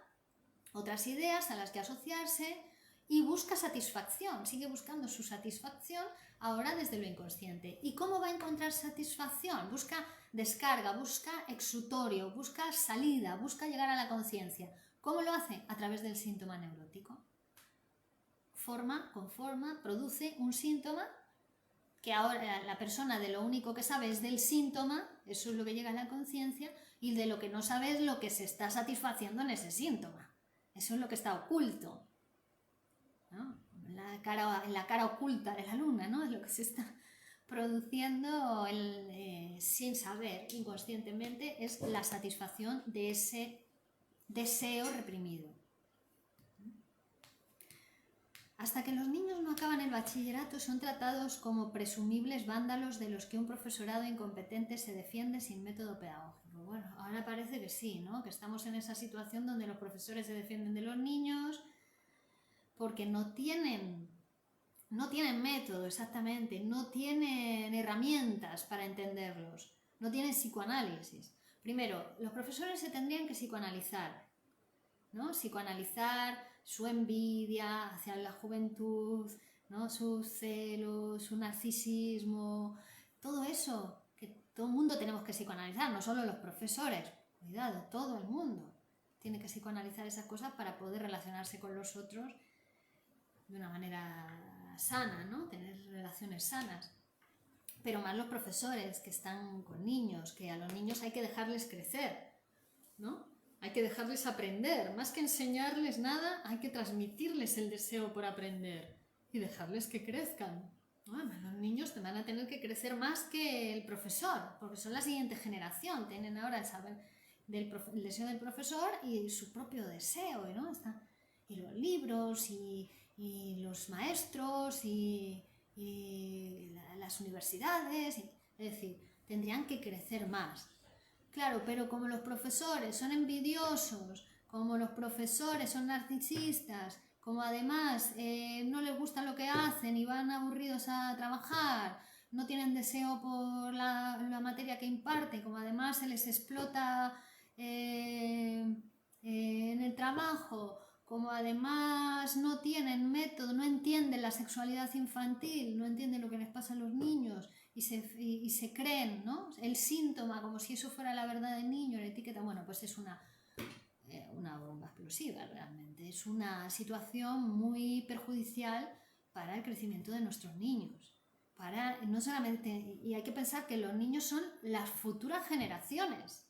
otras ideas a las que asociarse y busca satisfacción, sigue buscando su satisfacción ahora desde lo inconsciente. ¿Y cómo va a encontrar satisfacción? Busca descarga, busca exutorio, busca salida, busca llegar a la conciencia. ¿Cómo lo hace? A través del síntoma neurótico. Forma con forma, produce un síntoma que ahora la persona de lo único que sabe es del síntoma, eso es lo que llega a la conciencia, y de lo que no sabe es lo que se está satisfaciendo en ese síntoma. Eso es lo que está oculto, ¿no? En la cara oculta de la luna, ¿no? Es lo que se está produciendo sin saber, inconscientemente, es la satisfacción de ese deseo reprimido. Hasta que los niños no acaban el bachillerato son tratados como presumibles vándalos de los que un profesorado incompetente se defiende sin método pedagógico. Bueno, ahora parece que sí, ¿no? Que estamos en esa situación donde los profesores se defienden de los niños porque no tienen método exactamente, no tienen herramientas para entenderlos, no tienen psicoanálisis. Primero, los profesores se tendrían que psicoanalizar, ¿no? Psicoanalizar su envidia hacia la juventud, ¿no? Sus celos, su narcisismo, todo eso que todo el mundo tenemos que psicoanalizar, no solo los profesores, cuidado, todo el mundo tiene que psicoanalizar esas cosas para poder relacionarse con los otros de una manera sana, ¿no? Tener relaciones sanas. Pero más los profesores que están con niños, que a los niños hay que dejarles crecer, ¿no? Hay que dejarles aprender, más que enseñarles nada, hay que transmitirles el deseo por aprender y dejarles que crezcan. Los niños van a tener que crecer más que el profesor, porque son la siguiente generación, tienen ahora el saber el deseo del profesor y su propio deseo, ¿no? Y los libros y los maestros y las universidades, es decir, tendrían que crecer más. Claro, pero como los profesores son envidiosos, como los profesores son narcisistas, como además no les gusta lo que hacen y van aburridos a trabajar, no tienen deseo por la materia que imparten, como además se les explota en el trabajo, como además no tienen método, no entienden la sexualidad infantil, no entienden lo que les pasa a los niños y se creen, ¿no?, el síntoma como si eso fuera la verdad del niño, la etiqueta, bueno, pues es una bomba explosiva realmente. Es una situación muy perjudicial para el crecimiento de nuestros niños. No solamente, y hay que pensar que los niños son las futuras generaciones.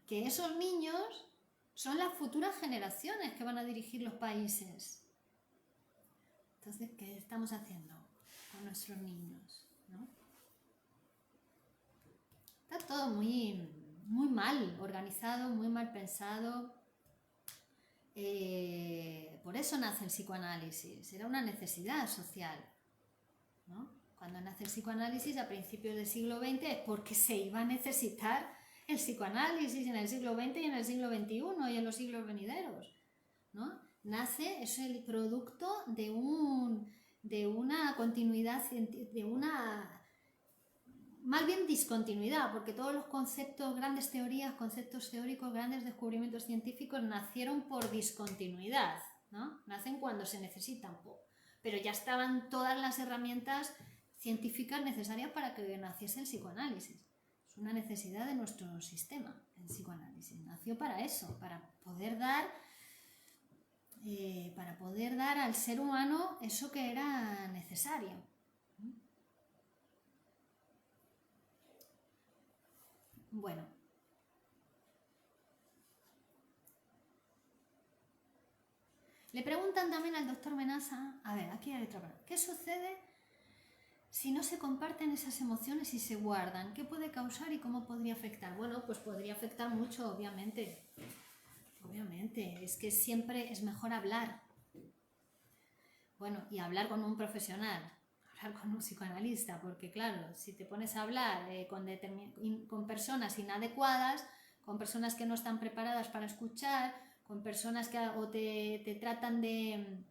Que esos niños son las futuras generaciones que van a dirigir los países. Entonces, ¿qué estamos haciendo con nuestros niños, ¿no? Está todo muy mal organizado, muy mal pensado. Por eso nace el psicoanálisis, era una necesidad social, ¿no? Cuando nace el psicoanálisis a principios del siglo XX es porque se iba a necesitar el psicoanálisis en el siglo XX y en el siglo XXI y en los siglos venideros, ¿no? Nace, es el producto de una continuidad, de una más bien discontinuidad, porque todos los conceptos, grandes teorías, conceptos teóricos, grandes descubrimientos científicos nacieron por discontinuidad, ¿no? Nacen cuando se necesitan poco, pero ya estaban todas las herramientas científicas necesarias para que naciese el psicoanálisis. Es una necesidad de nuestro sistema, el psicoanálisis. Nació para eso, para poder dar al ser humano eso que era necesario. Bueno, le preguntan también al doctor Menasa, a ver, aquí hay otra pregunta, ¿qué sucede si no se comparten esas emociones y se guardan? ¿Qué puede causar y cómo podría afectar? Bueno, pues podría afectar mucho, obviamente. Obviamente, es que siempre es mejor hablar. Bueno, y hablar con un profesional, hablar con un psicoanalista, porque claro, si te pones a hablar con personas inadecuadas, con personas que no están preparadas para escuchar, con personas que o te tratan de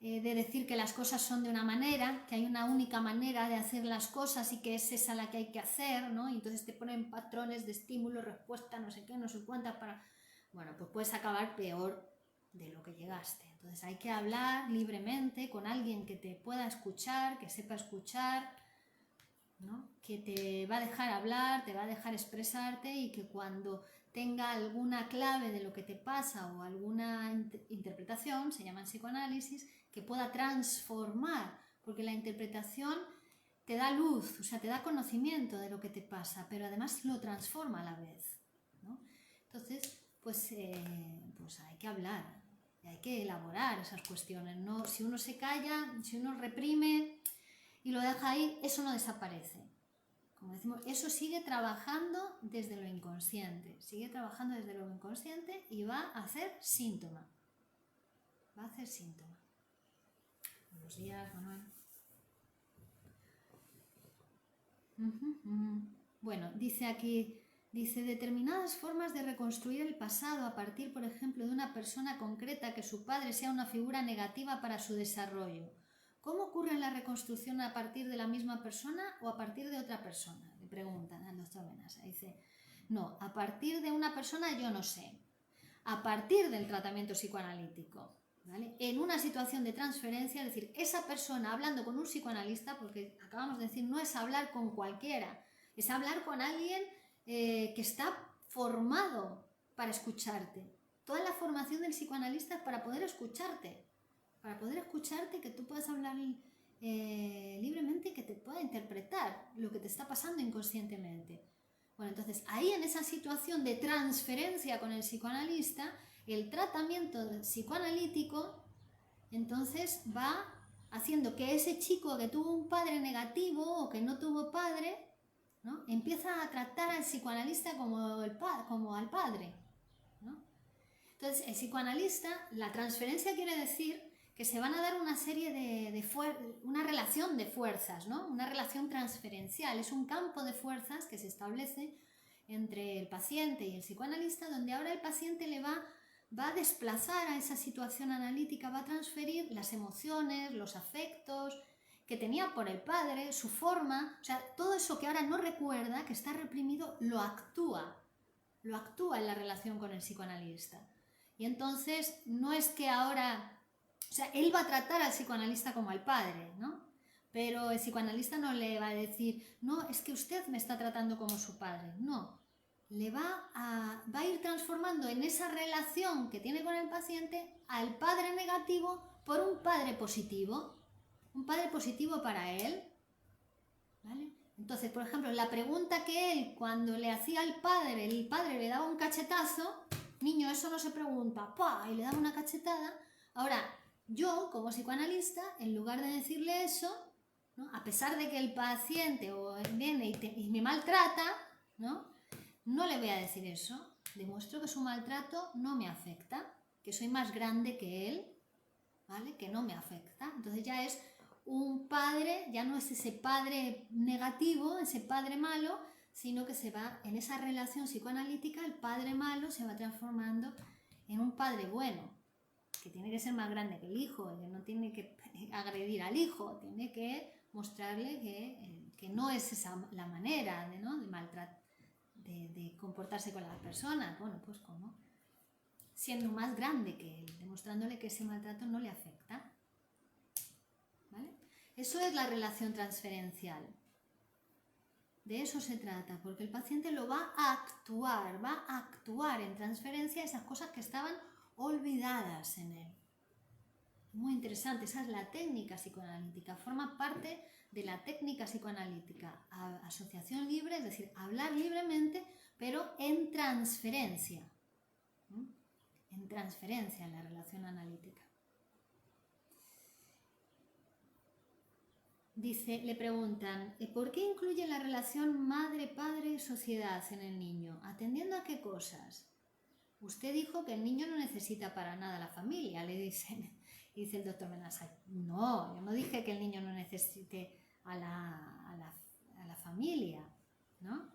decir que las cosas son de una manera, que hay una única manera de hacer las cosas y que es esa la que hay que hacer, ¿no? Y entonces te ponen patrones de estímulo, respuesta, no sé qué, no sé cuántas para... Bueno, pues puedes acabar peor de lo que llegaste. Entonces hay que hablar libremente con alguien que te pueda escuchar, que sepa escuchar, ¿no?, que te va a dejar hablar, te va a dejar expresarte y que cuando tenga alguna clave de lo que te pasa o alguna interpretación, se llama psicoanálisis, que pueda transformar, porque la interpretación te da luz, o sea, te da conocimiento de lo que te pasa, pero además lo transforma a la vez, ¿no? Entonces, pues hay que hablar, hay que elaborar esas cuestiones, ¿no? Si uno se calla, si uno reprime y lo deja ahí, eso no desaparece. Como decimos, eso sigue trabajando desde lo inconsciente, y va a hacer síntoma. Buenos días, Manuel. Bueno, dice aquí, determinadas formas de reconstruir el pasado a partir, por ejemplo, de una persona concreta, que su padre sea una figura negativa para su desarrollo. ¿Cómo ocurre la reconstrucción a partir de la misma persona o a partir de otra persona? Le preguntan al doctor Menasa. Dice, no, a partir de una persona yo no sé. A partir del tratamiento psicoanalítico, ¿vale? En una situación de transferencia, es decir, esa persona hablando con un psicoanalista, porque acabamos de decir, no es hablar con cualquiera, es hablar con alguien que está formado para escucharte. Toda la formación del psicoanalista es para poder escucharte, que tú puedas hablar libremente y que te pueda interpretar lo que te está pasando inconscientemente. Bueno, entonces ahí en esa situación de transferencia con el psicoanalista, el tratamiento psicoanalítico entonces va haciendo que ese chico que tuvo un padre negativo o que no tuvo padre, ¿no?, empieza a tratar al psicoanalista como al padre, ¿no? Entonces el psicoanalista, la transferencia quiere decir que se van a dar una serie una relación de fuerzas, ¿no? Una relación transferencial, es un campo de fuerzas que se establece entre el paciente y el psicoanalista, donde ahora el paciente le va a desplazar a esa situación analítica, va a transferir las emociones, los afectos que tenía por el padre, su forma, o sea, todo eso que ahora no recuerda, que está reprimido, lo actúa lo actúa en la relación con el psicoanalista. Y entonces no es que ahora, o sea, él va a tratar al psicoanalista como al padre, ¿no? Pero el psicoanalista no le va a decir, no, es que usted me está tratando como su padre. No, le va a ir transformando en esa relación que tiene con el paciente al padre negativo por un padre positivo para él, ¿vale? Entonces, por ejemplo, la pregunta que él, cuando le hacía al padre, el padre le daba un cachetazo, niño, eso no se pregunta, ¡pah! Y le daba una cachetada. Ahora, yo, como psicoanalista, en lugar de decirle eso, ¿no? A pesar de que el paciente viene y me maltrata, ¿no? No le voy a decir eso. Demuestro que su maltrato no me afecta, que soy más grande que él, ¿vale? Que no me afecta. Entonces ya es un padre, ya no es ese padre negativo, ese padre malo, sino que se va, en esa relación psicoanalítica, el padre malo se va transformando en un padre bueno, que tiene que ser más grande que el hijo, que no tiene que agredir al hijo, tiene que mostrarle que no es esa la manera de, ¿no? de maltratar, de comportarse con las personas. Bueno, pues como siendo más grande que él, demostrándole que ese maltrato no le afecta. ¿Vale? Eso es la relación transferencial. De eso se trata, porque el paciente lo va a actuar en transferencia esas cosas que estaban olvidadas en él. Muy interesante, esa es la técnica psicoanalítica, forma parte de la técnica psicoanalítica, asociación libre, es decir, hablar libremente, pero en transferencia. En transferencia en la relación analítica. Dice, le preguntan, ¿por qué incluye la relación madre-padre-sociedad en el niño? ¿Atendiendo a qué cosas? Usted dijo que el niño no necesita para nada la familia, le dicen. Y dice el doctor Benazay, no, yo no dije que el niño no necesite a la familia, ¿no?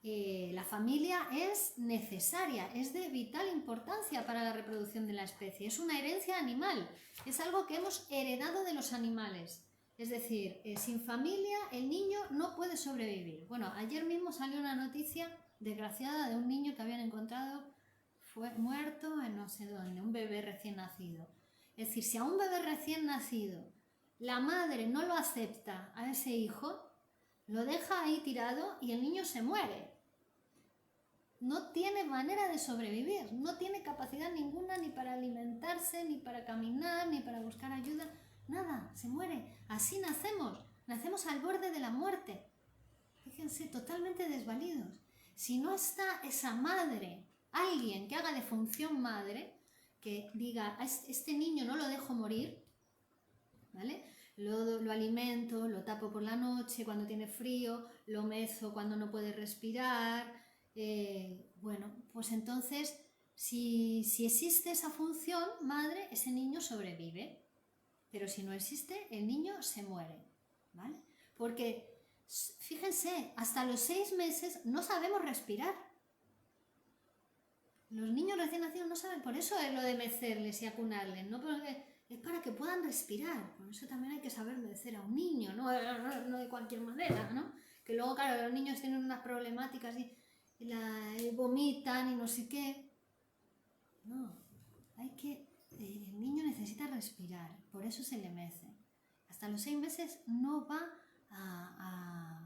La familia es necesaria, es de vital importancia para la reproducción de la especie, es una herencia animal, es algo que hemos heredado de los animales. Es decir, sin familia el niño no puede sobrevivir. Bueno, ayer mismo salió una noticia desgraciada de un niño que habían encontrado muerto en no sé dónde, un bebé recién nacido. Es decir, si a un bebé recién nacido la madre no lo acepta a ese hijo, lo deja ahí tirado y el niño se muere. No tiene manera de sobrevivir, no tiene capacidad ninguna ni para alimentarse, ni para caminar, ni para buscar ayuda. Nada, se muere. Así nacemos al borde de la muerte. Fíjense, totalmente desvalidos. Si no está esa madre, alguien que haga de función madre, que diga, a este niño no lo dejo morir, ¿vale? Lo alimento, lo tapo por la noche cuando tiene frío, lo mezo cuando no puede respirar. Bueno, pues entonces, si existe esa función madre, ese niño sobrevive. Pero si no existe, el niño se muere, ¿vale? Porque, fíjense, hasta los 6 meses no sabemos respirar. Los niños recién nacidos no saben, por eso es lo de mecerles y acunarles, ¿no? Porque es para que puedan respirar. Por eso también hay que saber mecer a un niño, no de cualquier manera, ¿no? Que luego, claro, los niños tienen unas problemáticas y vomitan y no sé qué. No, el niño necesita respirar, por eso se le mece. Hasta los 6 meses no va a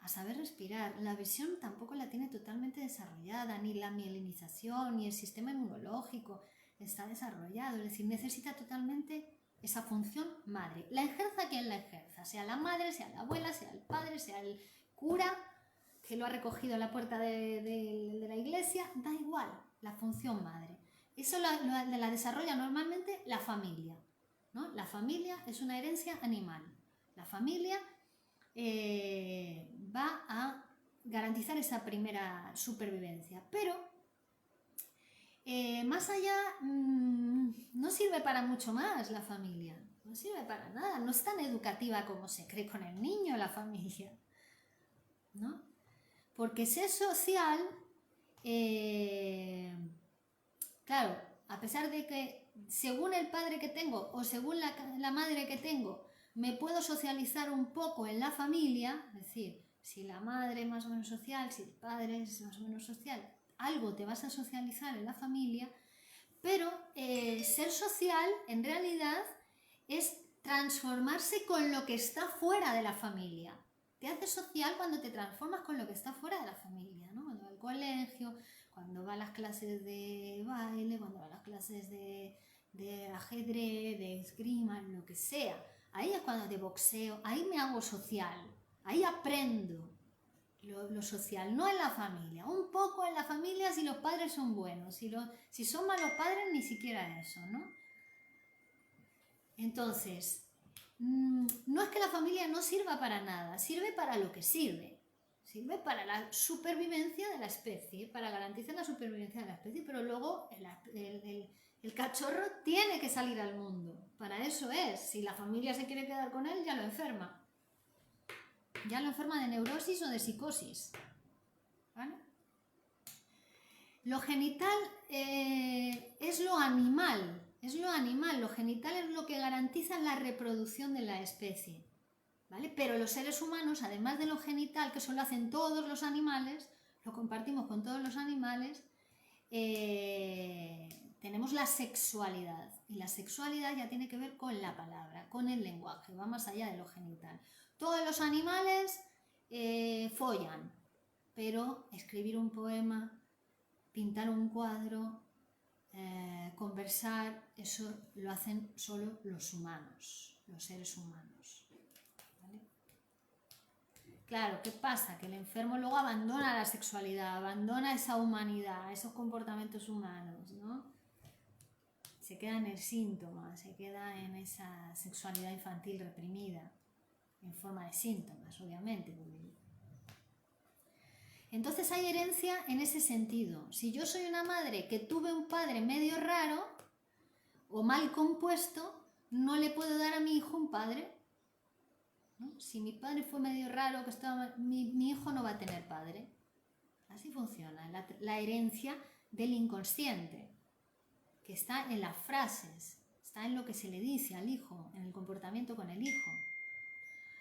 saber respirar. La visión tampoco la tiene totalmente desarrollada, ni la mielinización, ni el sistema inmunológico está desarrollado. Es decir, necesita totalmente esa función madre. La ejerza quien la ejerza, sea la madre, sea la abuela, sea el padre, sea el cura que lo ha recogido a la puerta de la iglesia, da igual, la función madre. Eso la desarrolla normalmente la familia, ¿no? La familia es una herencia animal. La familia va a garantizar esa primera supervivencia, pero más allá no sirve para mucho más la familia, no sirve para nada, no es tan educativa como se cree con el niño la familia, ¿no? Porque ser social, claro, a pesar de que según el padre que tengo o según la madre que tengo, me puedo socializar un poco en la familia, es decir, Si la madre es más o menos social, si el padre es más o menos social, algo te vas a socializar en la familia, pero ser social en realidad es transformarse con lo que está fuera de la familia. Te haces social cuando te transformas con lo que está fuera de la familia, ¿no? Cuando va al colegio, cuando va a las clases de baile, cuando va a las clases de ajedrez, de esgrima, lo que sea. Ahí es cuando te boxeo, ahí me hago social, ahí aprendo lo social, no en la familia. Un poco en la familia si los padres son buenos, si son malos padres ni siquiera eso, ¿no? Entonces, no es que la familia no sirva para nada, sirve para lo que sirve. Sirve para la supervivencia de la especie, para garantizar la supervivencia de la especie, pero luego el cachorro tiene que salir al mundo. Para eso es. Si la familia se quiere quedar con él, ya lo enferma. Ya lo enferma de neurosis o de psicosis. ¿Vale? Lo genital es lo animal. Es lo animal, lo genital es lo que garantiza la reproducción de la especie, ¿vale? Pero los seres humanos, además de lo genital, que eso lo hacen todos los animales, lo compartimos con todos los animales, tenemos la sexualidad. Y la sexualidad ya tiene que ver con la palabra, con el lenguaje, va más allá de lo genital. Todos los animales follan, pero escribir un poema, pintar un cuadro, conversar, eso lo hacen solo los humanos, los seres humanos. ¿Vale? Claro, ¿qué pasa? Que el enfermo luego abandona la sexualidad, abandona esa humanidad, esos comportamientos humanos, ¿no? Se queda en el síntoma, se queda en esa sexualidad infantil reprimida, en forma de síntomas, obviamente. Entonces hay herencia en ese sentido. Si yo soy una madre que tuve un padre medio raro o mal compuesto, no le puedo dar a mi hijo un padre, ¿no? Si mi padre fue medio raro, mi hijo no va a tener padre. Así funciona la herencia del inconsciente, que está en las frases, está en lo que se le dice al hijo, en el comportamiento con el hijo.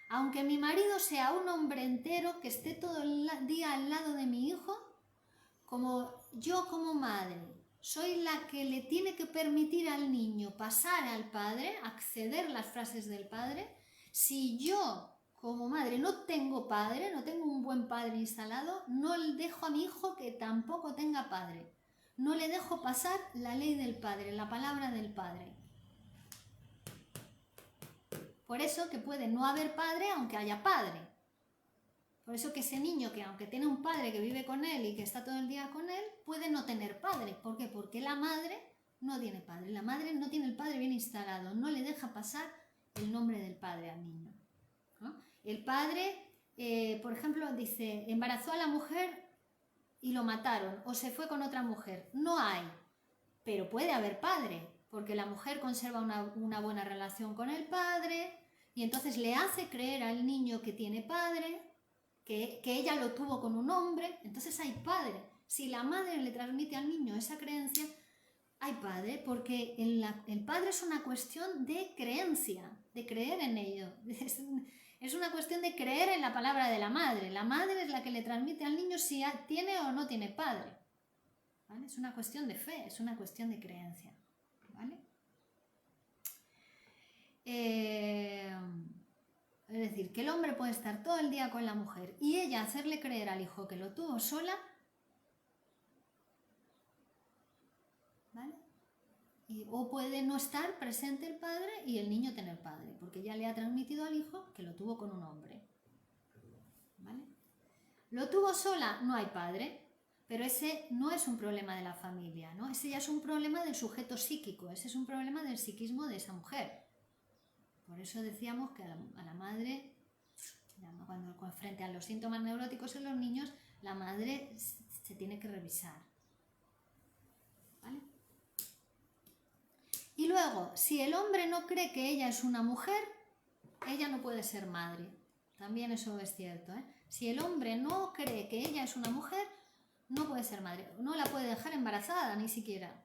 Aunque mi marido sea un hombre entero que esté todo el día al lado de mi hijo, como yo como madre soy la que le tiene que permitir al niño pasar al padre, acceder a las frases del padre, si yo como madre no tengo padre, no tengo un buen padre instalado, no le dejo a mi hijo que tampoco tenga padre. No le dejo pasar la ley del padre, la palabra del padre. Por eso que puede no haber padre aunque haya padre. Por eso que ese niño que aunque tiene un padre que vive con él y que está todo el día con él, puede no tener padre. ¿Por qué? Porque la madre no tiene padre. La madre no tiene el padre bien instalado. No le deja pasar el nombre del padre al niño, ¿no? El padre, por ejemplo, dice, embarazó a la mujer y lo mataron o se fue con otra mujer. No hay, pero puede haber padre, porque la mujer conserva una buena relación con el padre y entonces le hace creer al niño que tiene padre, que ella lo tuvo con un hombre, entonces hay padre. Si la madre le transmite al niño esa creencia, hay padre, porque el padre es una cuestión de creencia, de creer en ello. Es una cuestión de creer en la palabra de la madre. La madre es la que le transmite al niño si tiene o no tiene padre. ¿Vale? Es una cuestión de fe, es una cuestión de creencia. ¿Vale? Es decir, que el hombre puede estar todo el día con la mujer y ella hacerle creer al hijo que lo tuvo sola, ¿vale? O puede no estar presente el padre y el niño tener padre, porque ya le ha transmitido al hijo que lo tuvo con un hombre. ¿Vale? Lo tuvo sola, no hay padre. Pero ese no es un problema de la familia, ¿no? Ese ya es un problema del sujeto psíquico, ese es un problema del psiquismo de esa mujer. Por eso decíamos que a la madre, cuando frente a los síntomas neuróticos en los niños, la madre se tiene que revisar. ¿Vale? Y luego, si el hombre no cree que ella es una mujer, ella no puede ser madre. También eso es cierto, ¿eh? Si el hombre no cree que ella es una mujer, no puede ser madre, no la puede dejar embarazada ni siquiera.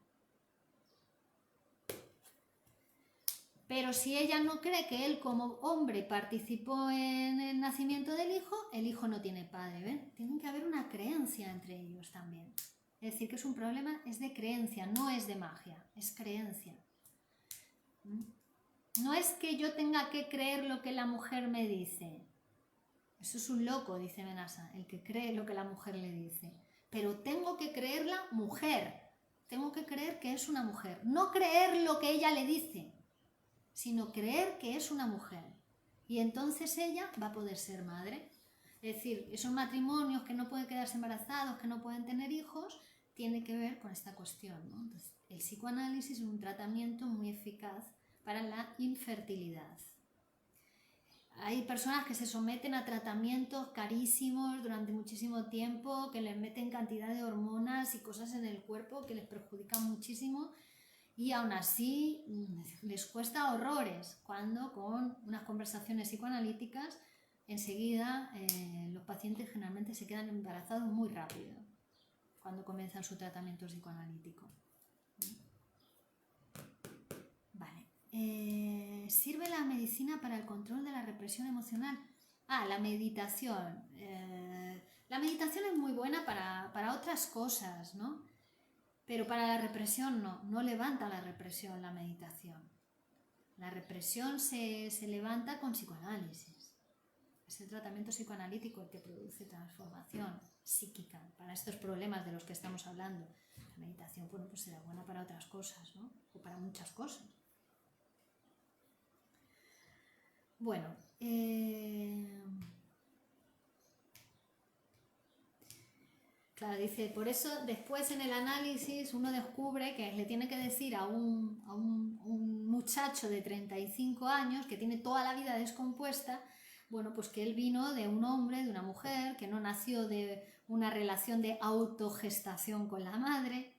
Pero si ella no cree que él como hombre participó en el nacimiento del hijo, el hijo no tiene padre, ¿ven? Tiene que haber una creencia entre ellos también. Es decir, que es un problema, es de creencia, no es de magia, es creencia. No es que yo tenga que creer lo que la mujer me dice. Eso es un loco, dice Menasa, el que cree lo que la mujer le dice. Pero tengo que creerla mujer. Tengo que creer que es una mujer. No creer lo que ella le dice, sino creer que es una mujer. Y entonces ella va a poder ser madre. Es decir, esos matrimonios que no pueden quedarse embarazados, que no pueden tener hijos, tiene que ver con esta cuestión, ¿no? Entonces, el psicoanálisis es un tratamiento muy eficaz para la infertilidad. Hay personas que se someten a tratamientos carísimos durante muchísimo tiempo, que les meten cantidad de hormonas y cosas en el cuerpo que les perjudican muchísimo y aún así les cuesta horrores, cuando con unas conversaciones psicoanalíticas enseguida los pacientes generalmente se quedan embarazados muy rápido cuando comienzan su tratamiento psicoanalítico. ¿Sirve la medicina para el control de la represión emocional? La meditación. La meditación es muy buena para otras cosas, ¿no? Pero para la represión no levanta la represión la meditación. La represión se levanta con psicoanálisis. Es el tratamiento psicoanalítico el que produce transformación psíquica para estos problemas de los que estamos hablando. La meditación, bueno, pues será buena para otras cosas, ¿no? O para muchas cosas. Bueno, claro, dice, por eso después en el análisis uno descubre que le tiene que decir a un muchacho de 35 años que tiene toda la vida descompuesta, bueno, pues que él vino de un hombre, de una mujer, que no nació de una relación de autogestación con la madre,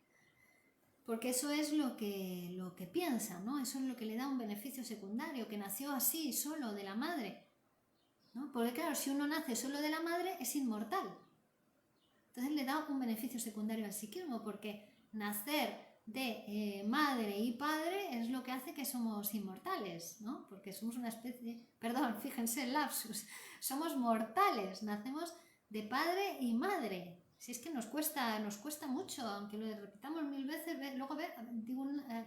porque eso es lo que piensa, ¿no? Eso es lo que le da un beneficio secundario, que nació así, solo de la madre, ¿no? Porque claro, si uno nace solo de la madre es inmortal. Entonces le da un beneficio secundario al psiquismo, porque nacer de madre y padre es lo que hace que somos inmortales, ¿no? Porque somos una especie, perdón, fíjense el lapsus, somos mortales, nacemos de padre y madre. Si es que nos cuesta mucho, aunque lo repitamos 1000 veces, luego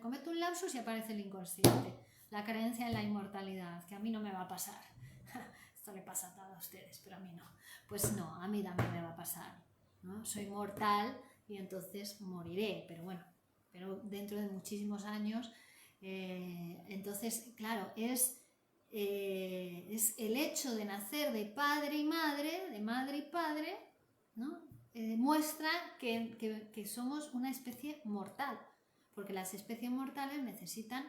cometo un lapsus y aparece el inconsciente, la creencia en la inmortalidad, que a mí no me va a pasar. Esto le pasa a todos ustedes, pero a mí no. Pues no, a mí también me va a pasar, ¿no? Soy mortal y entonces moriré, pero bueno, pero dentro de muchísimos años. Entonces, claro, es el hecho de nacer de padre y madre, de madre y padre, ¿no? Muestra que somos una especie mortal, porque las especies mortales necesitan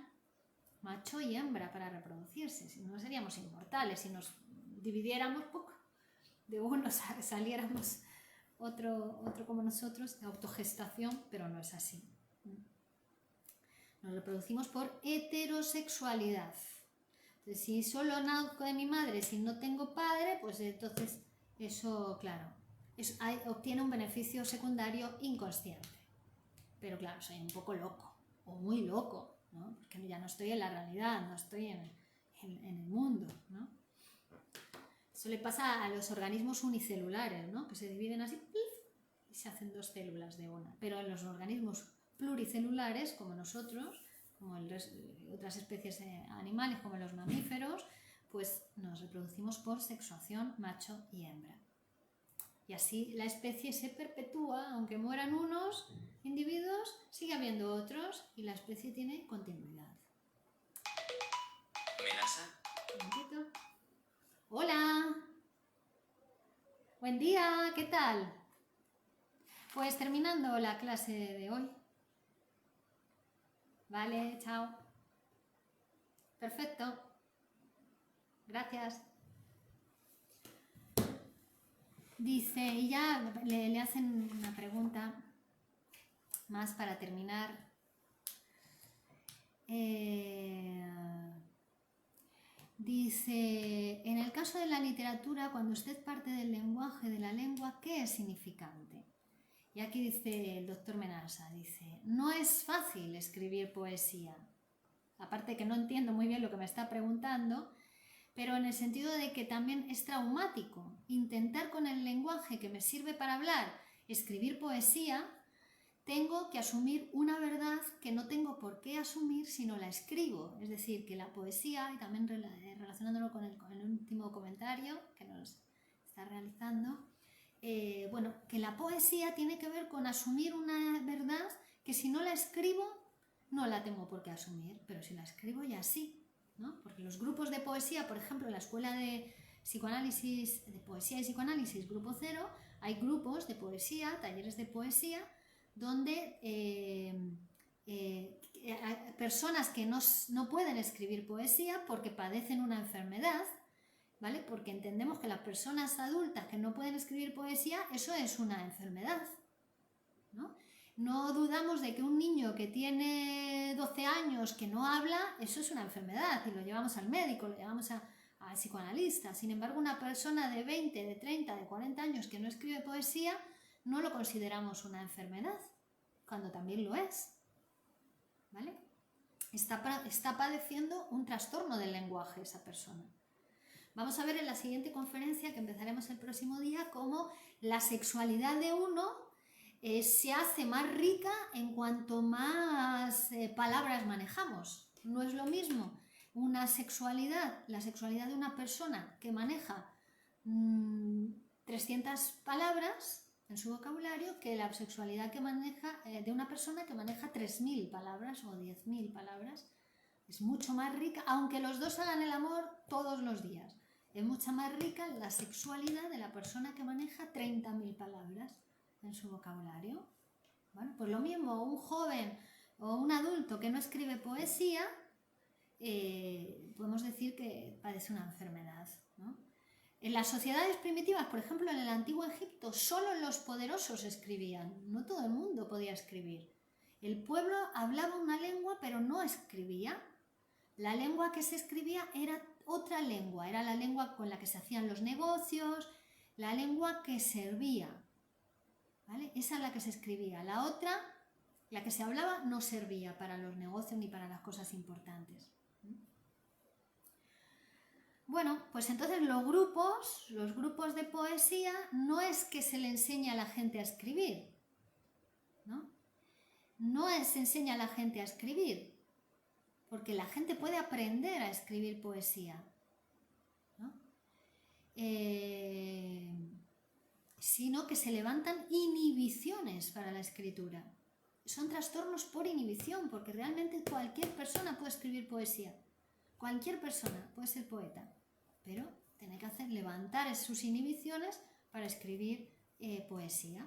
macho y hembra para reproducirse, si no seríamos inmortales, si nos dividiéramos de uno saliéramos otro como nosotros, de autogestación, pero no es así. Nos reproducimos por heterosexualidad. Entonces, si solo nazco de mi madre, si no tengo padre, pues entonces eso, claro, obtiene un beneficio secundario inconsciente. Pero claro, soy un poco loco, o muy loco, ¿no? Porque ya no estoy en la realidad, no estoy en el mundo, ¿no? Eso le pasa a los organismos unicelulares, ¿no? Que se dividen así y se hacen 2 células de una. Pero en los organismos pluricelulares, como nosotros, como otras especies animales, como los mamíferos, pues nos reproducimos por sexuación macho y hembra. Y así la especie se perpetúa, aunque mueran unos individuos, sigue habiendo otros y la especie tiene continuidad. Menasa. Un momentito. Hola. Buen día, ¿qué tal? Pues terminando la clase de hoy. Vale, chao. Perfecto. Gracias. Dice, y ya le hacen una pregunta más para terminar. Dice, en el caso de la literatura, cuando usted parte del lenguaje de la lengua, ¿qué es significante? Y aquí dice el doctor Menasa, dice, no es fácil escribir poesía. aparte de que no entiendo muy bien lo que me está preguntando, pero en el sentido de que también es traumático intentar con el lenguaje que me sirve para hablar, escribir poesía. Tengo que asumir una verdad que no tengo por qué asumir si no la escribo. Es decir, que la poesía, y también relacionándolo con el último comentario que nos está realizando, que la poesía tiene que ver con asumir una verdad que si no la escribo no la tengo por qué asumir, pero si la escribo ya sí, ¿no? Porque los grupos de poesía, por ejemplo, en la escuela de psicoanálisis, de poesía y psicoanálisis, grupo 0, hay grupos de poesía, talleres de poesía, donde personas que no pueden escribir poesía porque padecen una enfermedad, ¿vale? Porque entendemos que las personas adultas que no pueden escribir poesía, eso es una enfermedad, ¿no? No dudamos de que un niño que tiene 12 años que no habla, eso es una enfermedad y lo llevamos al médico, lo llevamos al psicoanalista. Sin embargo, una persona de 20, de 30, de 40 años que no escribe poesía, no lo consideramos una enfermedad, cuando también lo es, ¿vale? Está padeciendo un trastorno del lenguaje esa persona. Vamos a ver en la siguiente conferencia, que empezaremos el próximo día, cómo la sexualidad de uno se hace más rica en cuanto más palabras manejamos. No es lo mismo la sexualidad de una persona que maneja 300 palabras en su vocabulario que la sexualidad que maneja de una persona que maneja 3000 palabras o 10.000 palabras. Es mucho más rica, aunque los dos hagan el amor todos los días. Es mucho más rica la sexualidad de la persona que maneja 30.000 palabras en su vocabulario. Bueno, pues lo mismo, un joven o un adulto que no escribe poesía, podemos decir que padece una enfermedad, ¿no? En las sociedades primitivas, por ejemplo, en el antiguo Egipto, solo los poderosos escribían, no todo el mundo podía escribir. El pueblo hablaba una lengua, pero no escribía. La lengua que se escribía era otra lengua, era la lengua con la que se hacían los negocios, la lengua que servía, ¿vale? Esa es la que se escribía. La otra, la que se hablaba, no servía para los negocios ni para las cosas importantes. Bueno, pues entonces los grupos de poesía no es que se le enseñe a la gente a escribir, ¿no? No se enseña a la gente a escribir, porque la gente puede aprender a escribir poesía, ¿no? Sino que se levantan inhibiciones para la escritura. Son trastornos por inhibición, porque realmente cualquier persona puede escribir poesía. Cualquier persona puede ser poeta, pero tiene que levantar sus inhibiciones para escribir poesía.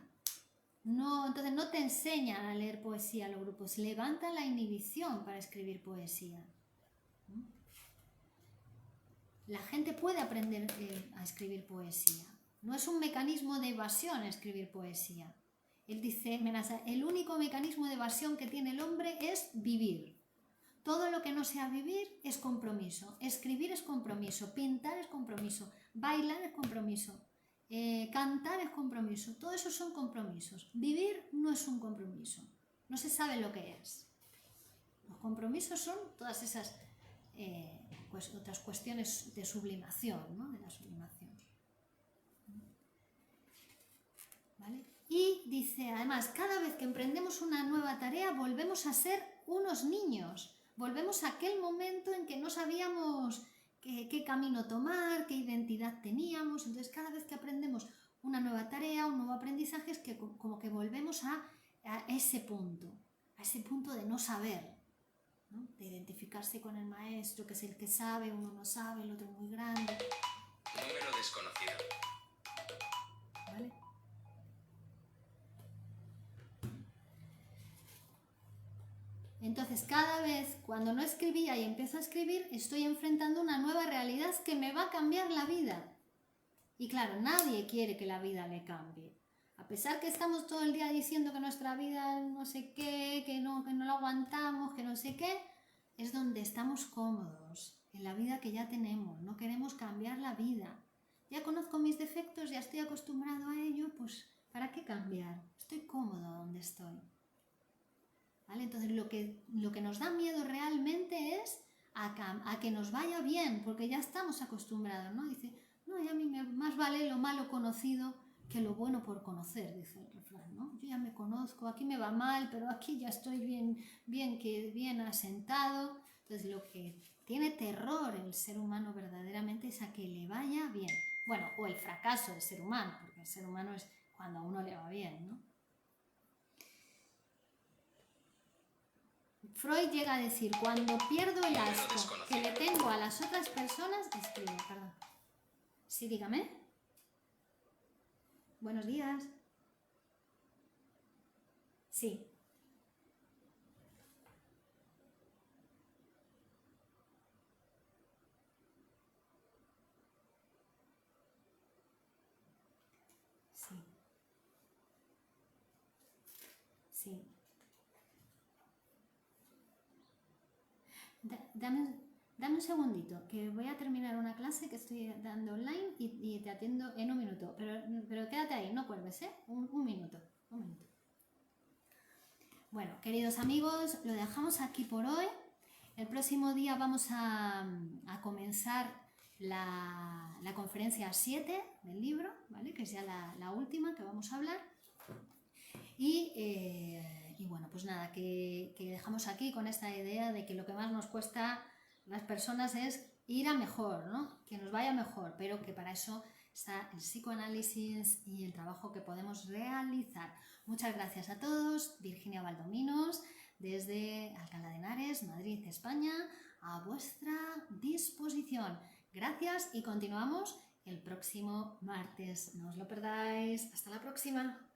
No, entonces no te enseñan a leer poesía los grupos, levantan la inhibición para escribir poesía. La gente puede aprender a escribir poesía. No es un mecanismo de evasión escribir poesía. Él dice, el único mecanismo de evasión que tiene el hombre es vivir. Todo lo que no sea vivir es compromiso. Escribir es compromiso, pintar es compromiso, bailar es compromiso, cantar es compromiso. Todo eso son compromisos. Vivir no es un compromiso. No se sabe lo que es. Los compromisos son todas esas otras cuestiones de sublimación, ¿no? De la sublimación. ¿Vale? Y dice, además, cada vez que emprendemos una nueva tarea volvemos a ser unos niños. Volvemos a aquel momento en que no sabíamos qué camino tomar, qué identidad teníamos. Entonces, cada vez que aprendemos una nueva tarea, un nuevo aprendizaje, es que como que volvemos a ese punto de no saber, ¿no? De identificarse con el maestro, que es el que sabe, uno no sabe, el otro es muy grande. Número desconocido. ¿Vale? Entonces, cada vez cuando no escribía y empiezo a escribir, estoy enfrentando una nueva realidad que me va a cambiar la vida. Y claro, nadie quiere que la vida le cambie. A pesar que estamos todo el día diciendo que nuestra vida no sé qué, que no lo aguantamos, que no sé qué, es donde estamos cómodos, en la vida que ya tenemos. No queremos cambiar la vida. Ya conozco mis defectos, ya estoy acostumbrado a ello, pues ¿para qué cambiar? Estoy cómodo donde estoy. ¿vale? Entonces lo que nos da miedo realmente es a que nos vaya bien, porque ya estamos acostumbrados, ¿no? Dice, no, ya a mí más vale lo malo conocido que lo bueno por conocer, dice el refrán, ¿no? Yo ya me conozco, aquí me va mal, pero aquí ya estoy bien asentado. Entonces lo que tiene terror el ser humano verdaderamente es a que le vaya bien. Bueno, o el fracaso del ser humano, porque el ser humano es cuando a uno le va bien, ¿no? Freud llega a decir, cuando pierdo el asco que le tengo a las otras personas, escribo, perdón. Sí, dígame. Buenos días. Sí. Sí. Sí. Dame un segundito, que voy a terminar una clase que estoy dando online y te atiendo en un minuto. Pero quédate ahí, no cuelgues, ¿eh? Un minuto. Bueno, queridos amigos, lo dejamos aquí por hoy. El próximo día vamos a comenzar la conferencia 7 del libro, ¿vale? Que es ya la última que vamos a hablar. Y bueno, pues nada, que dejamos aquí con esta idea de que lo que más nos cuesta a las personas es ir a mejor, ¿no? Que nos vaya mejor, pero que para eso está el psicoanálisis y el trabajo que podemos realizar. Muchas gracias a todos. Virginia Valdominos, desde Alcalá de Henares, Madrid, España, a vuestra disposición. Gracias y continuamos el próximo martes. No os lo perdáis. Hasta la próxima.